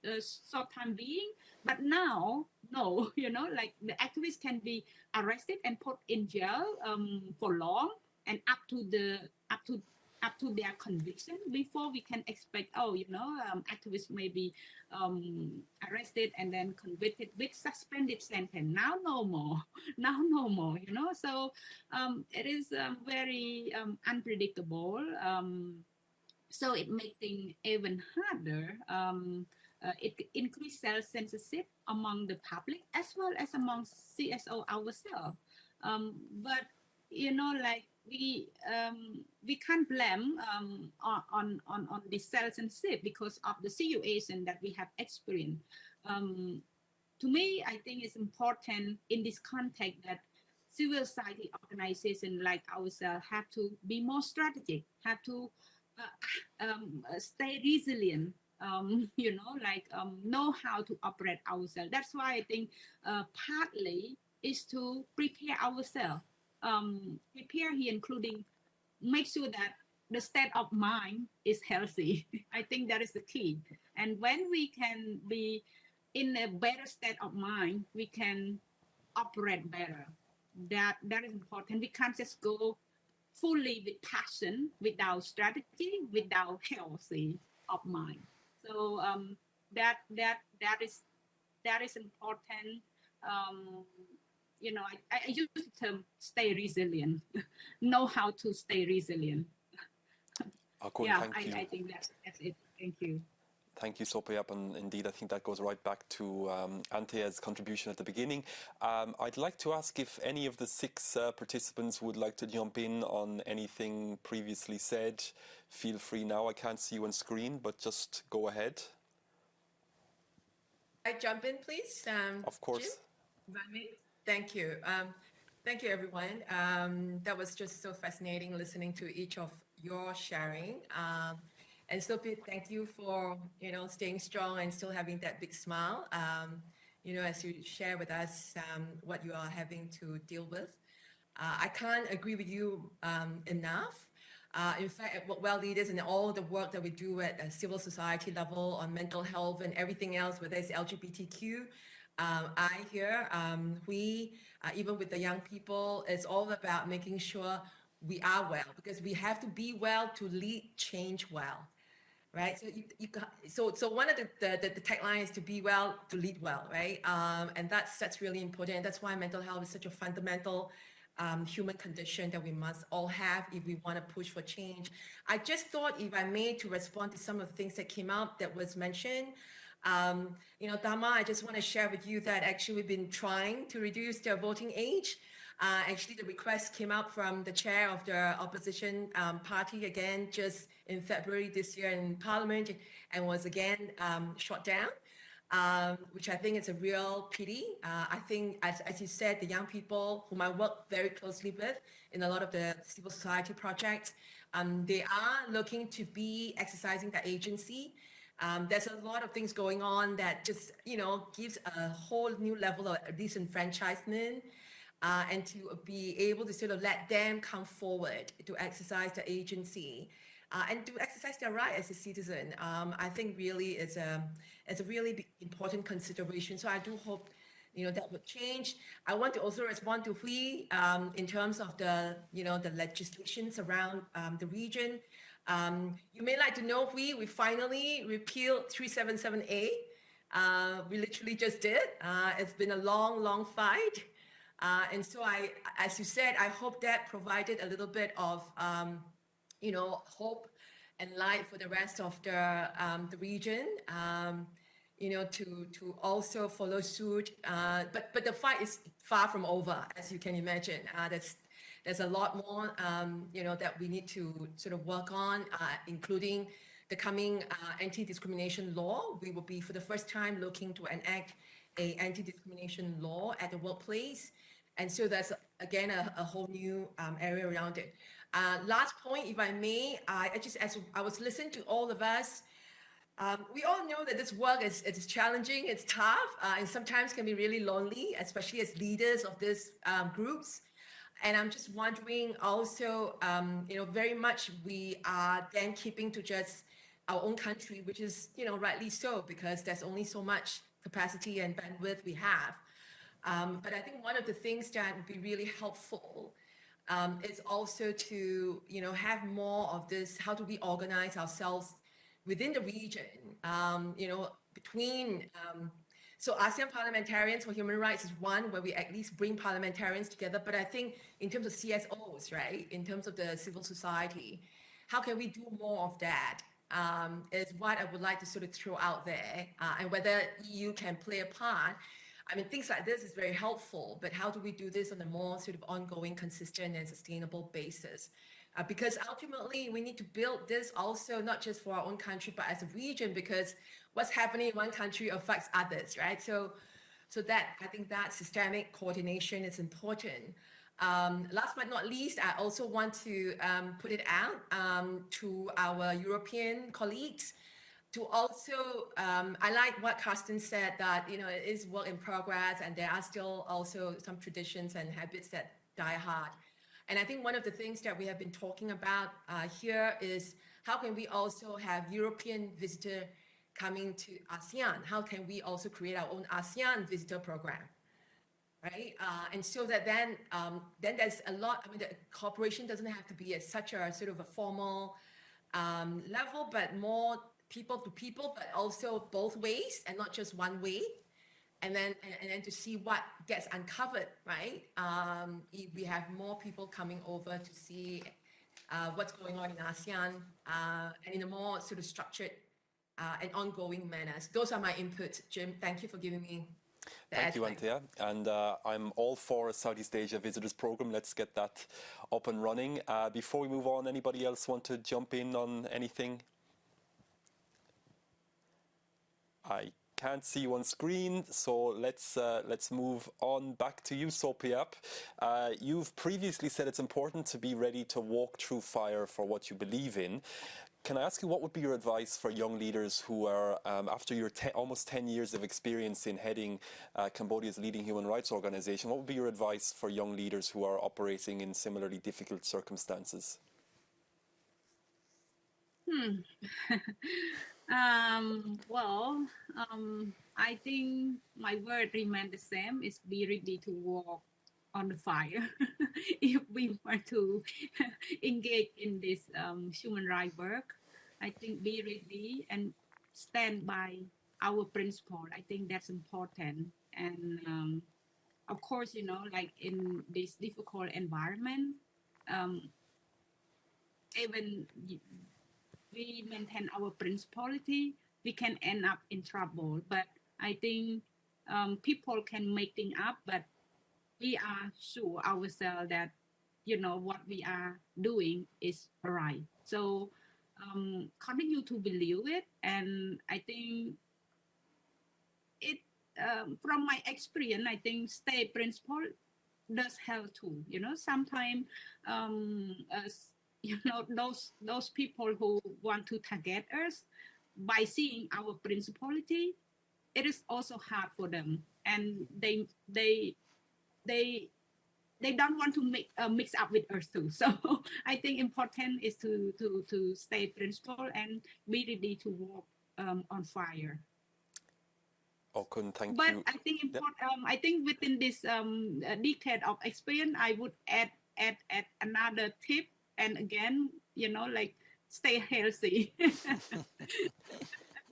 short time being. But now, no, you know, like the activists can be arrested and put in jail for long, and up to their conviction before we can expect, oh, you know, activists may be arrested and then convicted with suspended sentence. Now no more, you know. So it is very unpredictable. So it makes things even harder. It increases self-censorship among the public as well as among CSO ourselves. But you know, like we can't blame on the censorship because of the situation that we have experienced. To me, I think it's important in this context that civil society organizations like ourselves have to be more strategic, have to stay resilient, you know, like know how to operate ourselves. That's why I think partly is to prepare ourselves. Prepare here, including make sure that the state of mind is healthy. I think that is the key. And when we can be in a better state of mind, we can operate better. That is important. We can't just go fully with passion, without strategy, without healthy of mind. So that is important. You know, I use the term stay resilient. Know how to stay resilient. Yeah, I think that's it. Thank you. Thank you, Sophia. And indeed, I think that goes right back to Antea's contribution at the beginning. I'd like to ask if any of the 6 participants would like to jump in on anything previously said. Feel free now. I can't see you on screen, but just go ahead. I jump in, please? Of course. Thank you. Thank you, everyone. That was just so fascinating listening to each of your sharing. And Sophie, thank you for, you know, staying strong and still having that big smile, you know, as you share with us what you are having to deal with. I can't agree with you enough. In fact, well leaders and all the work that we do at a civil society level on mental health and everything else, whether it's LGBTQ, I hear we, even with the young people, it's all about making sure we are well, because we have to be well to lead change well, right? So so one of the tagline is to be well to lead well, right? And that's really important. That's why mental health is such a fundamental human condition that we must all have if we want to push for change. I just thought, if I may, to respond to some of the things that came out that was mentioned. You know, Dharma, I just want to share with you that actually we've been trying to reduce the voting age. Actually, the request came out from the chair of the opposition party again just in February this year in Parliament, and was again shot down, which I think is a real pity. I think, as you said, the young people whom I work very closely with in a lot of the civil society projects, they are looking to be exercising their agency. There's a lot of things going on that just, you know, gives a whole new level of disenfranchisement, and to be able to sort of let them come forward to exercise their agency and to exercise their right as a citizen. I think really it's a really big, important consideration. So I do hope, you know, that would change. I want to also respond to Hui in terms of the, you know, the legislations around the region. You may like to know, we finally repealed 377A. We literally just did. It's been a long fight. And so as you said, I hope that provided a little bit of, you know, hope and light for the rest of the region, you know, to also follow suit. But the fight is far from over, as you can imagine. there's a lot more, that we need to sort of work on, including the coming anti-discrimination law. We will be, for the first time, looking to enact a anti-discrimination law at the workplace. And so that's, again, a whole new area around it. Last point, if I may, as I was listening to all of us, we all know that this work is challenging, it's tough, and sometimes can be really lonely, especially as leaders of these groups. And I'm just wondering also, very much we are then keeping to just our own country, which is, rightly so, because there's only so much capacity and bandwidth we have. But I think one of the things that would be really helpful is also to, have more of this, how do we organize ourselves within the region, between, so ASEAN Parliamentarians for Human Rights is one where we at least bring parliamentarians together. But I think in terms of CSOs, right, in terms of the civil society, how can we do more of that? Is what I would like to sort of throw out there, and whether EU can play a part. I mean, things like this is very helpful, but how do we do this on a more sort of ongoing, consistent and sustainable basis? Because ultimately we need to build this also not just for our own country, but as a region, because what's happening in one country affects others, right? So that, I think that systemic coordination is important. Last but not least, I also want to put it out to our European colleagues to also, I like what Carsten said, that, it is work in progress and there are still also some traditions and habits that die hard. And I think one of the things that we have been talking about here is how can we also have European visitor coming to ASEAN? How can we also create our own ASEAN visitor program, right? And so that then there's a lot, I mean, the cooperation doesn't have to be at such a sort of a formal level, but more people to people, but also both ways and not just one way. And then to see what gets uncovered, right? If we have more people coming over to see what's going on in ASEAN and in a more sort of structured and ongoing manner. Those are my inputs, Jim. Thank you for giving me the Thank you, Anthea. And I'm all for a Southeast Asia Visitors Program. Let's get that up and running. Before we move on, anybody else want to jump in on anything? I can't see you on screen, so let's move on back to you, Sophia. You've previously said it's important to be ready to walk through fire for what you believe in. Can I ask you, what would be your advice for young leaders who are, after your almost 10 years of experience in heading Cambodia's leading human rights organization, what would be your advice for young leaders who are operating in similarly difficult circumstances? I think my word remains the same, is be ready to walk on the fire if we want to engage in this human rights work. I think be ready and stand by our principle. I think that's important. And of course, like in this difficult environment, even we maintain our principality, we can end up in trouble. But I think people can make things up, but we are sure ourselves that, what we are doing is right. So continue to believe it. And I think it, from my experience, I think stay principle does help too. Sometimes those people who want to target us, by seeing our principality, it is also hard for them, and they don't want to mix up with us too. So I think important is to stay principled and be ready to walk on fire. Okun, thank but you. I think important. I think within this decade of experience, I would add another tip. And again, stay healthy.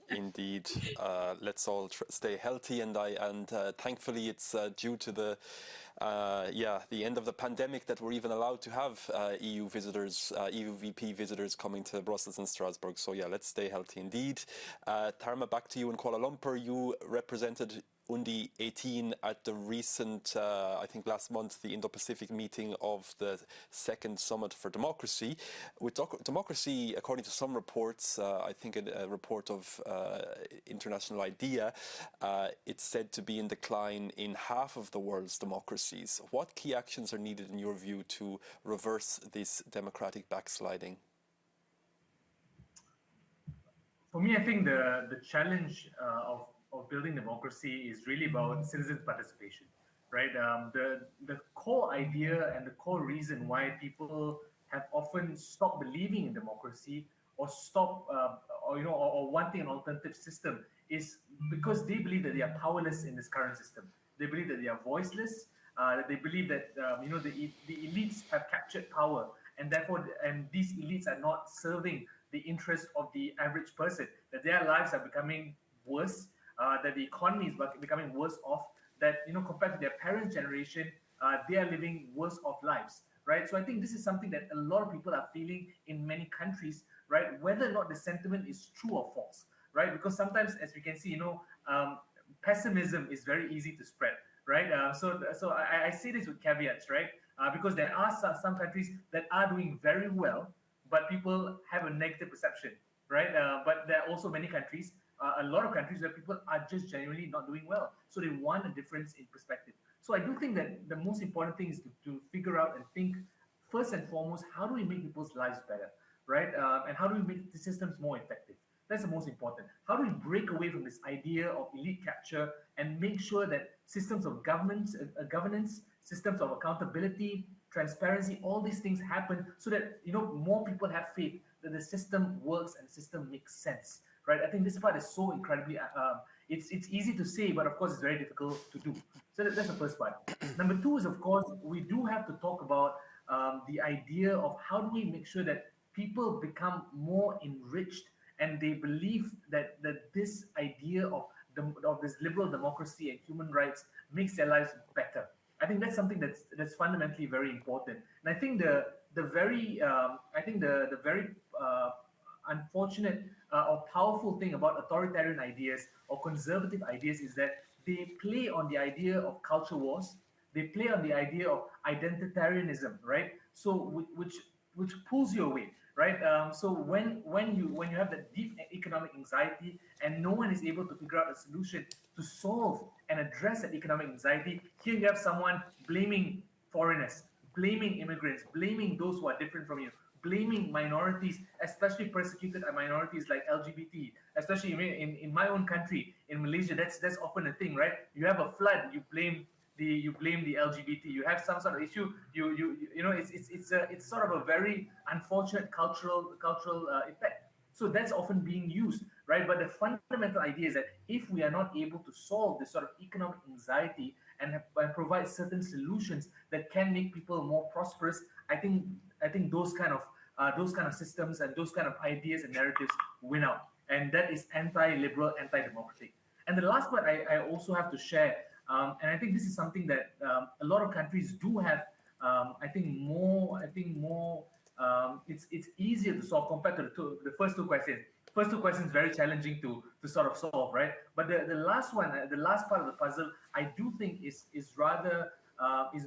Indeed, let's all stay healthy, and thankfully it's due to the end of the pandemic that we're even allowed to have EU visitors, EUVP visitors coming to Brussels and Strasbourg. So yeah, let's stay healthy indeed. Tharma, back to you in Kuala Lumpur. You represented Undi 18 at the recent, I think last month, the Indo-Pacific meeting of the Second Summit for Democracy. With democracy, according to some reports, I think a report of International IDEA, it's said to be in decline in half of the world's democracies. What key actions are needed in your view to reverse this democratic backsliding? For me, I think the challenge of building democracy is really about citizens' participation, right? The core idea and the core reason why people have often stopped believing in democracy or or wanting an alternative system is because they believe that they are powerless in this current system. They believe that they are voiceless. They believe that the elites have captured power, and therefore, these elites are not serving the interest of the average person. That their lives are becoming worse. That the economy is becoming worse off. That compared to their parents' generation, they are living worse off lives. Right. So I think this is something that a lot of people are feeling in many countries. Right. Whether or not the sentiment is true or false. Right. Because sometimes, as we can see, pessimism is very easy to spread. Right. So I say this with caveats. Right. Because there are some countries that are doing very well, but people have a negative perception. Right. But there are also many countries, a lot of countries where people are just genuinely not doing well. So they want a difference in perspective. So I do think that the most important thing is to figure out and think first and foremost, how do we make people's lives better, right? And how do we make the systems more effective? That's the most important. How do we break away from this idea of elite capture and make sure that systems of governance, systems of accountability, transparency, all these things happen so that more people have faith that the system works and the system makes sense, right? I think this part is so incredibly it's easy to say, but of course it's very difficult to do. So that's the first part. Number two is, of course, we do have to talk about the idea of how do we make sure that people become more enriched and they believe that this idea of this liberal democracy and human rights makes their lives better. I think that's something that's fundamentally very important. And I think the very unfortunate or powerful thing about authoritarian ideas or conservative ideas is that they play on the idea of culture wars. They play on the idea of identitarianism, right? So which pulls you away, right? So when you have that deep economic anxiety and no one is able to figure out a solution to solve and address that economic anxiety, here you have someone blaming foreigners, blaming immigrants, blaming those who are different from you, blaming minorities, especially persecuted minorities like LGBT, especially in my own country, in Malaysia, that's often a thing, right? You have a flood, you blame the LGBT. You have some sort of issue, it's sort of a very unfortunate cultural effect. So that's often being used, right? But the fundamental idea is that if we are not able to solve this sort of economic anxiety and provide certain solutions that can make people more prosperous, I think those kind of systems and those kind of ideas and narratives win out, and that is anti-liberal, anti-democratic. And the last part I also have to share, and I think this is something that a lot of countries do have. It's easier to solve compared to the first two questions. First two questions very challenging to sort of solve, right? But the last one, the last part of the puzzle, I do think is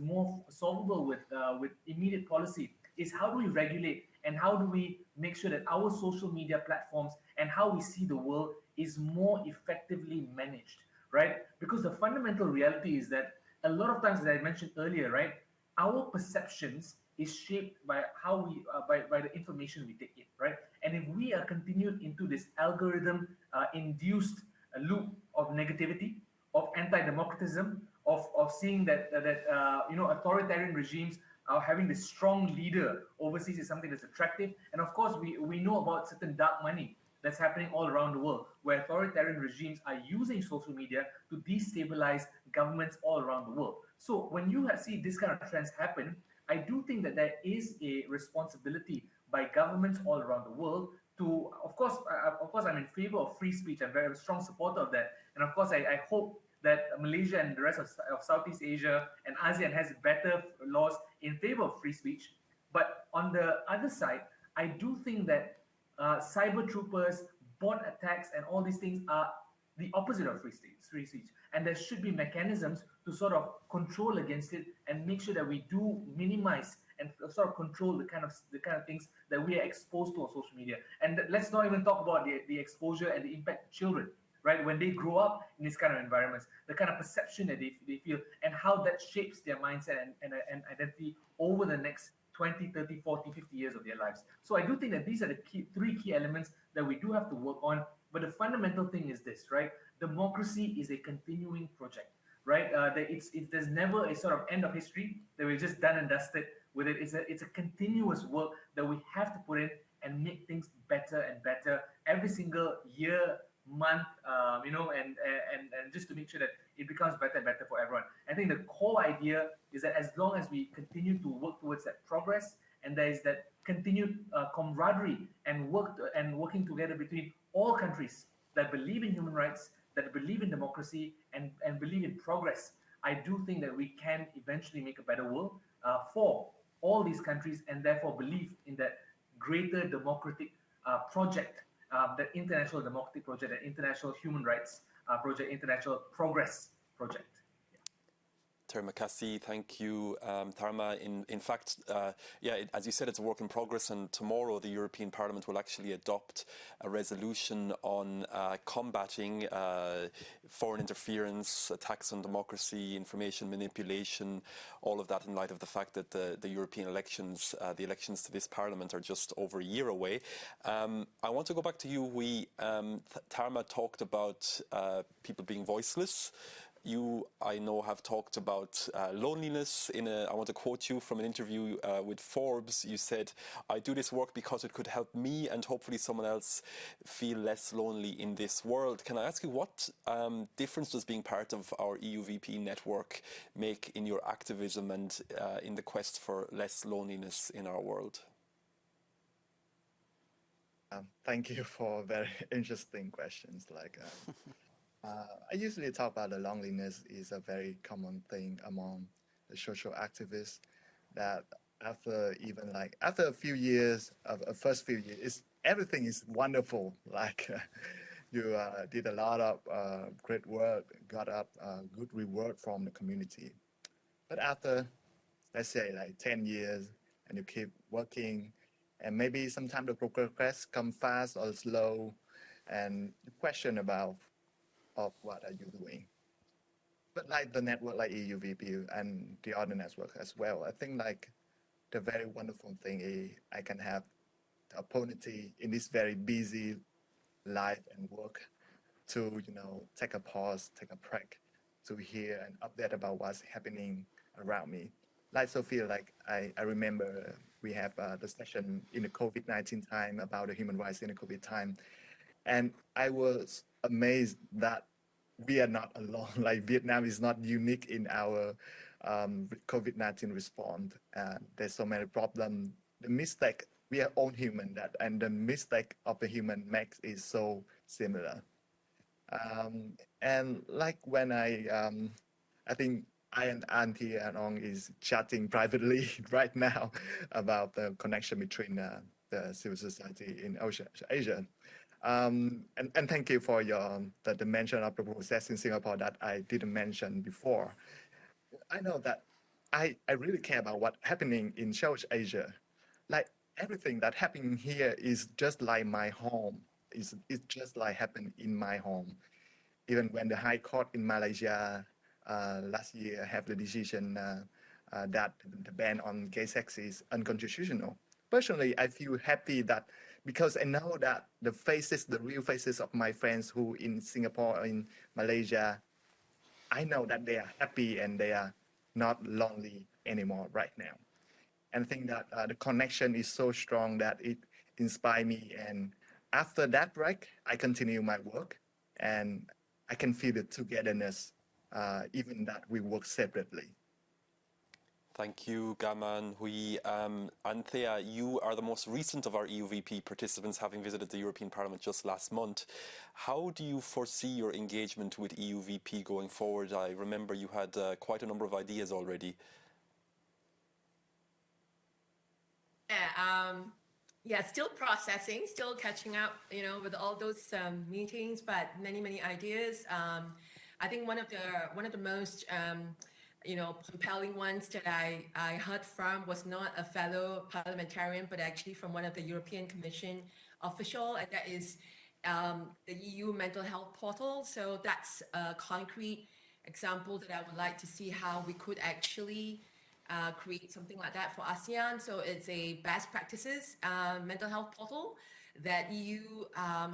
more solvable with immediate policy. Is how do we regulate and how do we make sure that our social media platforms and how we see the world is more effectively managed, right? Because the fundamental reality is that a lot of times, as I mentioned earlier, right, our perceptions is shaped by how we by the information we take in, right? And if we are continued into this algorithm induced loop of negativity, of anti-democratism, of seeing that authoritarian regimes are having this strong leader overseas is something that's attractive. And of course, we know about certain dark money that's happening all around the world, where authoritarian regimes are using social media to destabilize governments all around the world. So when you see this kind of trends happen, I do think that there is a responsibility by governments all around the world to, of course, I'm in favor of free speech. I'm very strong supporter of that. And of course, I hope that Malaysia and the rest of Southeast Asia and ASEAN has better laws in favor of free speech. But on the other side, I do think that cyber troopers, bot attacks, and all these things are the opposite of free speech. and there should be mechanisms to sort of control against it and make sure that we do minimize and sort of control the kind of things that we are exposed to on social media. And let's not even talk about the exposure and the impact to children, right? When they grow up in this kind of environments, the kind of perception that they feel and how that shapes their mindset and identity over the next 20, 30, 40, 50 years of their lives. So I do think that these are the three key elements that we do have to work on. But the fundamental thing is this, right? Democracy is a continuing project, right? There's never a sort of end of history that we're just done and dusted with it. It's a continuous work that we have to put in and make things better and better every single year, month, and just to make sure that it becomes better and better for everyone. I think the core idea is that as long as we continue to work towards that progress, and there is that continued camaraderie and working together between all countries that believe in human rights, that believe in democracy, and believe in progress, I do think that we can eventually make a better world for all these countries, and therefore believe in that greater democratic project, the international democratic project, the international human rights project, international progress project. Terima kasih, thank you, Tharma. In fact, as you said, it's a work in progress, and tomorrow the European Parliament will actually adopt a resolution on combating foreign interference, attacks on democracy, information manipulation, all of that in light of the fact that the European elections, the elections to this Parliament are just over a year away. I want to go back to you. Tharma talked about people being voiceless. You, I know, have talked about loneliness. I want to quote you from an interview with Forbes. You said, "I do this work because it could help me and hopefully someone else feel less lonely in this world." Can I ask you, what difference does being part of our EUVP network make in your activism and in the quest for less loneliness in our world? Thank you for very interesting questions. I usually talk about the loneliness is a very common thing among the social activists, that after a few years of first few years, everything is wonderful. You did a lot of great work, got good reward from the community. But after, let's say 10 years, and you keep working, and maybe sometimes the progress come fast or slow, and the question about what are you doing? But the network like EUVP and the other network as well, I think the very wonderful thing is I can have the opportunity in this very busy life and work to take a pause, take a break, to hear and update about what's happening around me. Sophia, I remember we have the session in the COVID-19 time about the human rights in the COVID time. And I was amazed that we are not alone. Vietnam is not unique in our COVID-19 response. There's so many problems. The mistake, we are all human, and the mistake of the human makes is so similar. And when I think I and Auntie Anong is chatting privately right now about the connection between the civil society in Asia. And thank you for the mention of the process in Singapore that I didn't mention before. I know that I really care about what's happening in South Asia. Everything that happening here is just like my home. It's just like happened in my home. Even when the High Court in Malaysia last year have the decision that the ban on gay sex is unconstitutional. Personally, I feel happy that because I know that the real faces of my friends who in Singapore or in Malaysia, I know that they are happy and they are not lonely anymore right now. And I think that the connection is so strong that it inspired me. And after that break, I continue my work and I can feel the togetherness, even that we work separately. Thank you, Gaman, Hui. Anthea, you are the most recent of our EUVP participants, having visited the European Parliament just last month. How do you foresee your engagement with EUVP going forward? I remember you had quite a number of ideas already. Still processing, still catching up, with all those meetings, but many ideas. I think one of the most compelling ones that I heard from was not a fellow parliamentarian, but actually from one of the European Commission official, and that is the EU mental health portal. So that's a concrete example that I would like to see how we could actually create something like that for ASEAN. So it's a best practices mental health portal that EU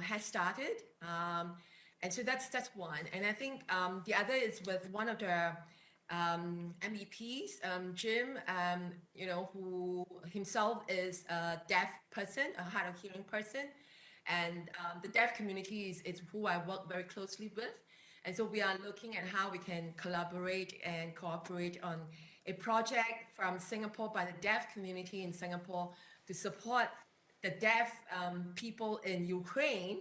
has started. And so that's one. And I think the other is with one of the MEPs, Jim, who himself is a deaf person, a hard of hearing person. And the deaf community is who I work very closely with. And so we are looking at how we can collaborate and cooperate on a project from Singapore by the deaf community in Singapore to support the deaf people in Ukraine.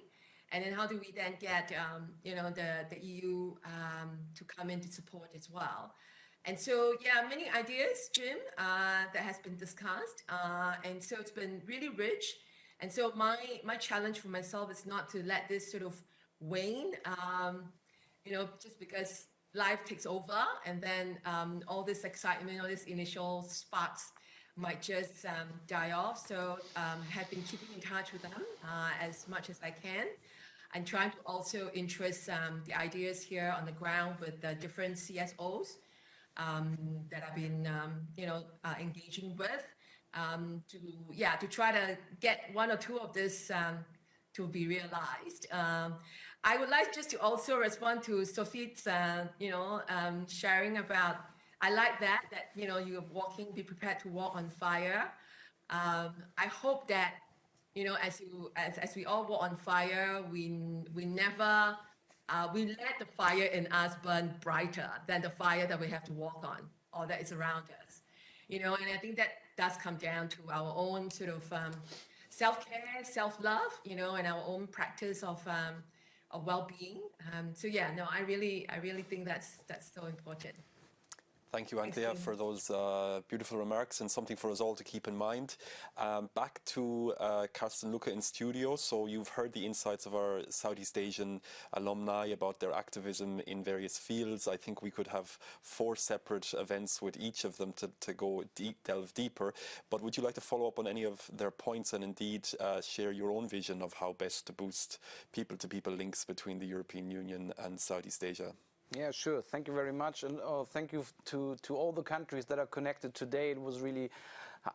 And then how do we then get, the EU to come in to support as well? And so, yeah, many ideas, Jim, that has been discussed. And so it's been really rich. And so my challenge for myself is not to let this sort of wane, just because life takes over and then all this excitement, all these initial sparks might just die off. So have been keeping in touch with them as much as I can. And trying to also interest the ideas here on the ground with the different CSOs that I've been, engaging with to try to get one or two of this to be realized. I would like just to also respond to Sophie's, sharing about. I like that you're walking, be prepared to walk on fire. I hope that. As we all walk on fire, we never we let the fire in us burn brighter than the fire that we have to walk on or that is around us. And I think that does come down to our own sort of self-care, self-love, and our own practice of well-being. I really think that's so important. Thank you, Anthea, for those beautiful remarks and something for us all to keep in mind. Back to Karsten Lucke in studio. So you've heard the insights of our Southeast Asian alumni about their activism in various fields. I think we could have 4 separate events with each of them to go delve deeper. But would you like to follow up on any of their points and indeed share your own vision of how best to boost people-to-people links between the European Union and Southeast Asia? Yeah, sure. Thank you very much. And thank you to all the countries that are connected today. It was really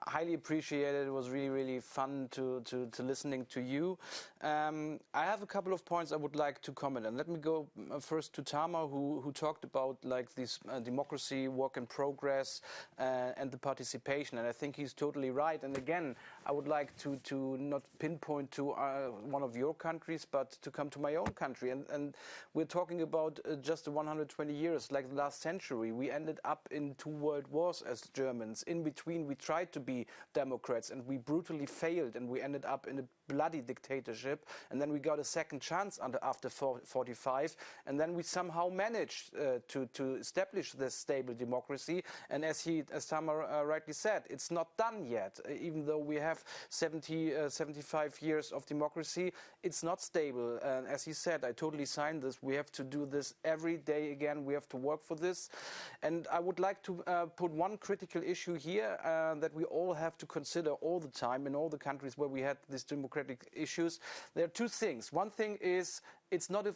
highly appreciated. It was really, really fun to listening to you. I have a couple of points I would like to comment on. Let me go first to Tama, who talked about like this democracy work in progress and the participation. And I think he's totally right. And again, I would like to not pinpoint to one of your countries, but to come to my own country. And we're talking about just 120 years, like the last century. We ended up in 2 world wars as Germans. In between, we tried to be Democrats and we brutally failed and we ended up in a bloody dictatorship, and then we got a second chance after 45, and then we somehow managed to establish this stable democracy. And as Tamar rightly said, it's not done yet. Even though we have 75 years of democracy, it's not stable. And as he said, I totally signed this. We have to do this every day again. We have to work for this. And I would like to put one critical issue here that we all have to consider all the time in all the countries where we had this democratic issues. There are 2 things. One thing is,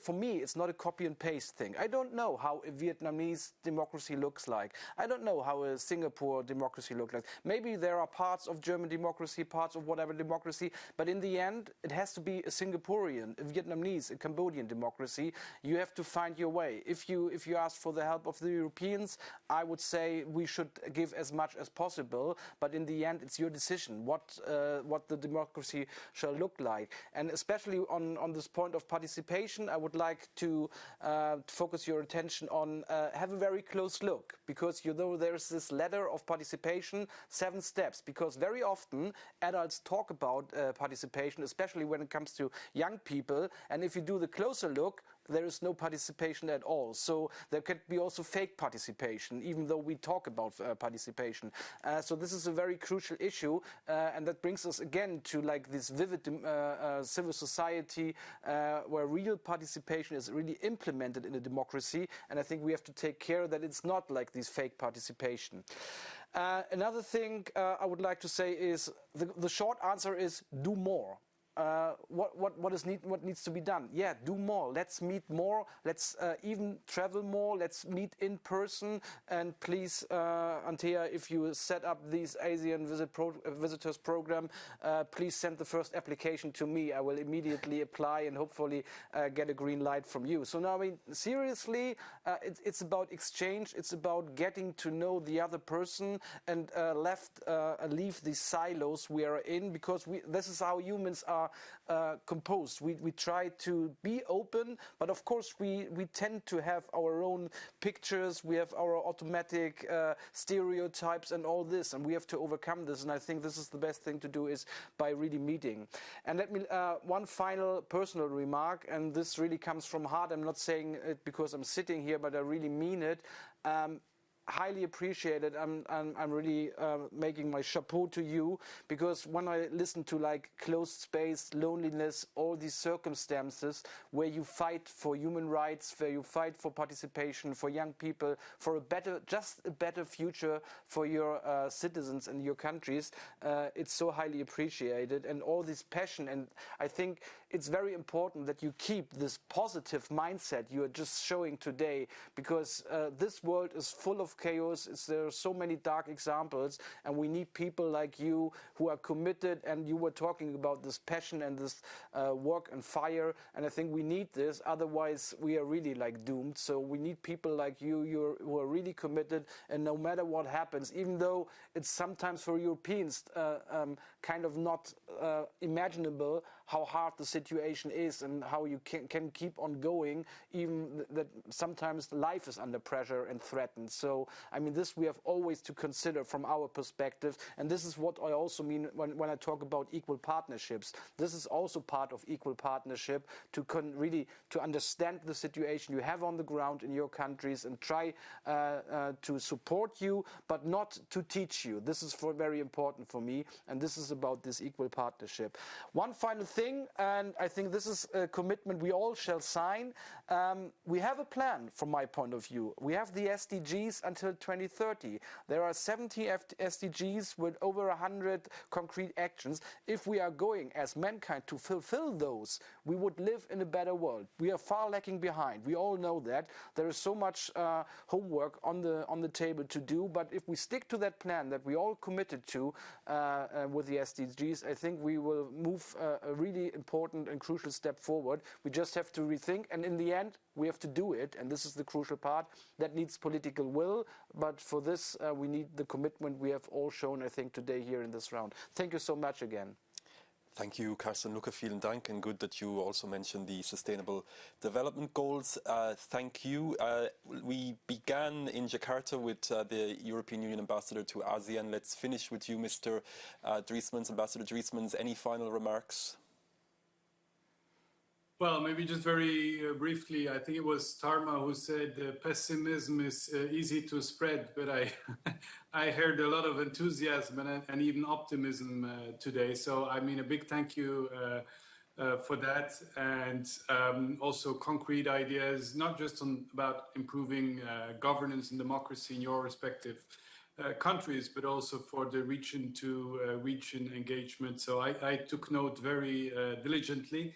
for me, it's not a copy and paste thing. I don't know how a Vietnamese democracy looks like. I don't know how a Singapore democracy looks like. Maybe there are parts of German democracy, parts of whatever democracy, but in the end, it has to be a Singaporean, a Vietnamese, a Cambodian democracy. You have to find your way. If you ask for the help of the Europeans, I would say we should give as much as possible, but in the end, it's your decision what the democracy shall look like. And especially on this point of participation, I would like to focus your attention on have a very close look, because there's this ladder of participation, 7 steps, because very often adults talk about participation, especially when it comes to young people, and if you do the closer look, there is no participation at all. So there could be also fake participation, even though we talk about participation. So this is a very crucial issue, and that brings us again to like this vivid civil society where real participation is really implemented in a democracy, and I think we have to take care that it's not like this fake participation. Another thing I would like to say is the short answer is do more. What needs to be done? Yeah, do more. Let's meet more. Let's even travel more. Let's meet in person. And please, Antea, if you set up these ASEAN visitors program, please send the first application to me. I will immediately apply and hopefully get a green light from you. So now, I mean, seriously, it's about exchange. It's about getting to know the other person and leave these silos we are in, because this is how humans are composed. We try to be open, but of course we tend to have our own pictures. We have our automatic stereotypes and all this, and we have to overcome this. And I think this is the best thing to do is by really meeting. And let me one final personal remark, and this really comes from heart. I'm not saying it because I'm sitting here, but I really mean it. Highly appreciated. I'm really making my chapeau to you, because when I listen to like closed space, loneliness, all these circumstances where you fight for human rights, where you fight for participation, for young people, for just a better future for your citizens and your countries, it's so highly appreciated, and all this passion. And I think it's very important that you keep this positive mindset you are just showing today, because this world is full of chaos. There are so many dark examples, and we need people like you who are committed. And you were talking about this passion and this work and fire, and I think we need this. Otherwise, we are really like doomed. So we need people like you who are really committed, and no matter what happens, even though it's sometimes for Europeans kind of not imaginable how hard the situation is and how you can keep on going, even that sometimes life is under pressure and threatened. So, I mean, this we have always to consider from our perspective, and this is what I also mean when I talk about equal partnerships. This is also part of equal partnership, to really to understand the situation you have on the ground in your countries and try to support you, but not to teach you. This is very important for me, and this is about this equal partnership. One final thing, and I think this is a commitment we all shall sign. We have a plan from my point of view. We have the SDGs until 2030. There are 70 SDGs with over 100 concrete actions. If we are going as mankind to fulfill those, we would live in a better world. We are far lacking behind. We all know that. There is so much homework on the table to do, but if we stick to that plan that we all committed to with the SDGs, I think we will move a really important and crucial step forward. We just have to rethink, and in the end, we have to do it, and this is the crucial part. That needs political will, but for this, we need the commitment we have all shown, I think, today here in this round. Thank you so much again. Thank you, Carsten Lucke. Vielen Dank, and good that you also mentioned the Sustainable Development Goals. Thank you. We began in Jakarta with the European Union Ambassador to ASEAN. Let's finish with you, Mr. Driesmans, Ambassador Driesmans. Any final remarks? Well, maybe just very briefly, I think it was Tarma who said pessimism is easy to spread, but I heard a lot of enthusiasm and even optimism today. So, I mean, a big thank you for that, and also concrete ideas, not just about improving governance and democracy in your respective countries, but also for the region to region engagement. So I took note very diligently.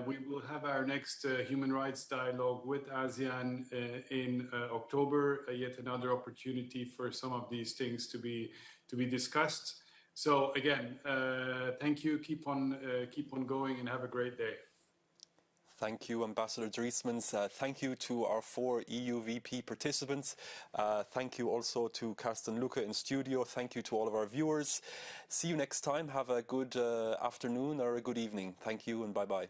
We will have our next human rights dialogue with ASEAN in October, yet another opportunity for some of these things to be discussed. So again, thank you. Keep on going, and have a great day. Thank you, Ambassador Driesmans. Thank you to our 4 EUVP participants. Thank you also to Carsten Lucke in studio. Thank you to all of our viewers. See you next time. Have a good afternoon or a good evening. Thank you, and bye-bye.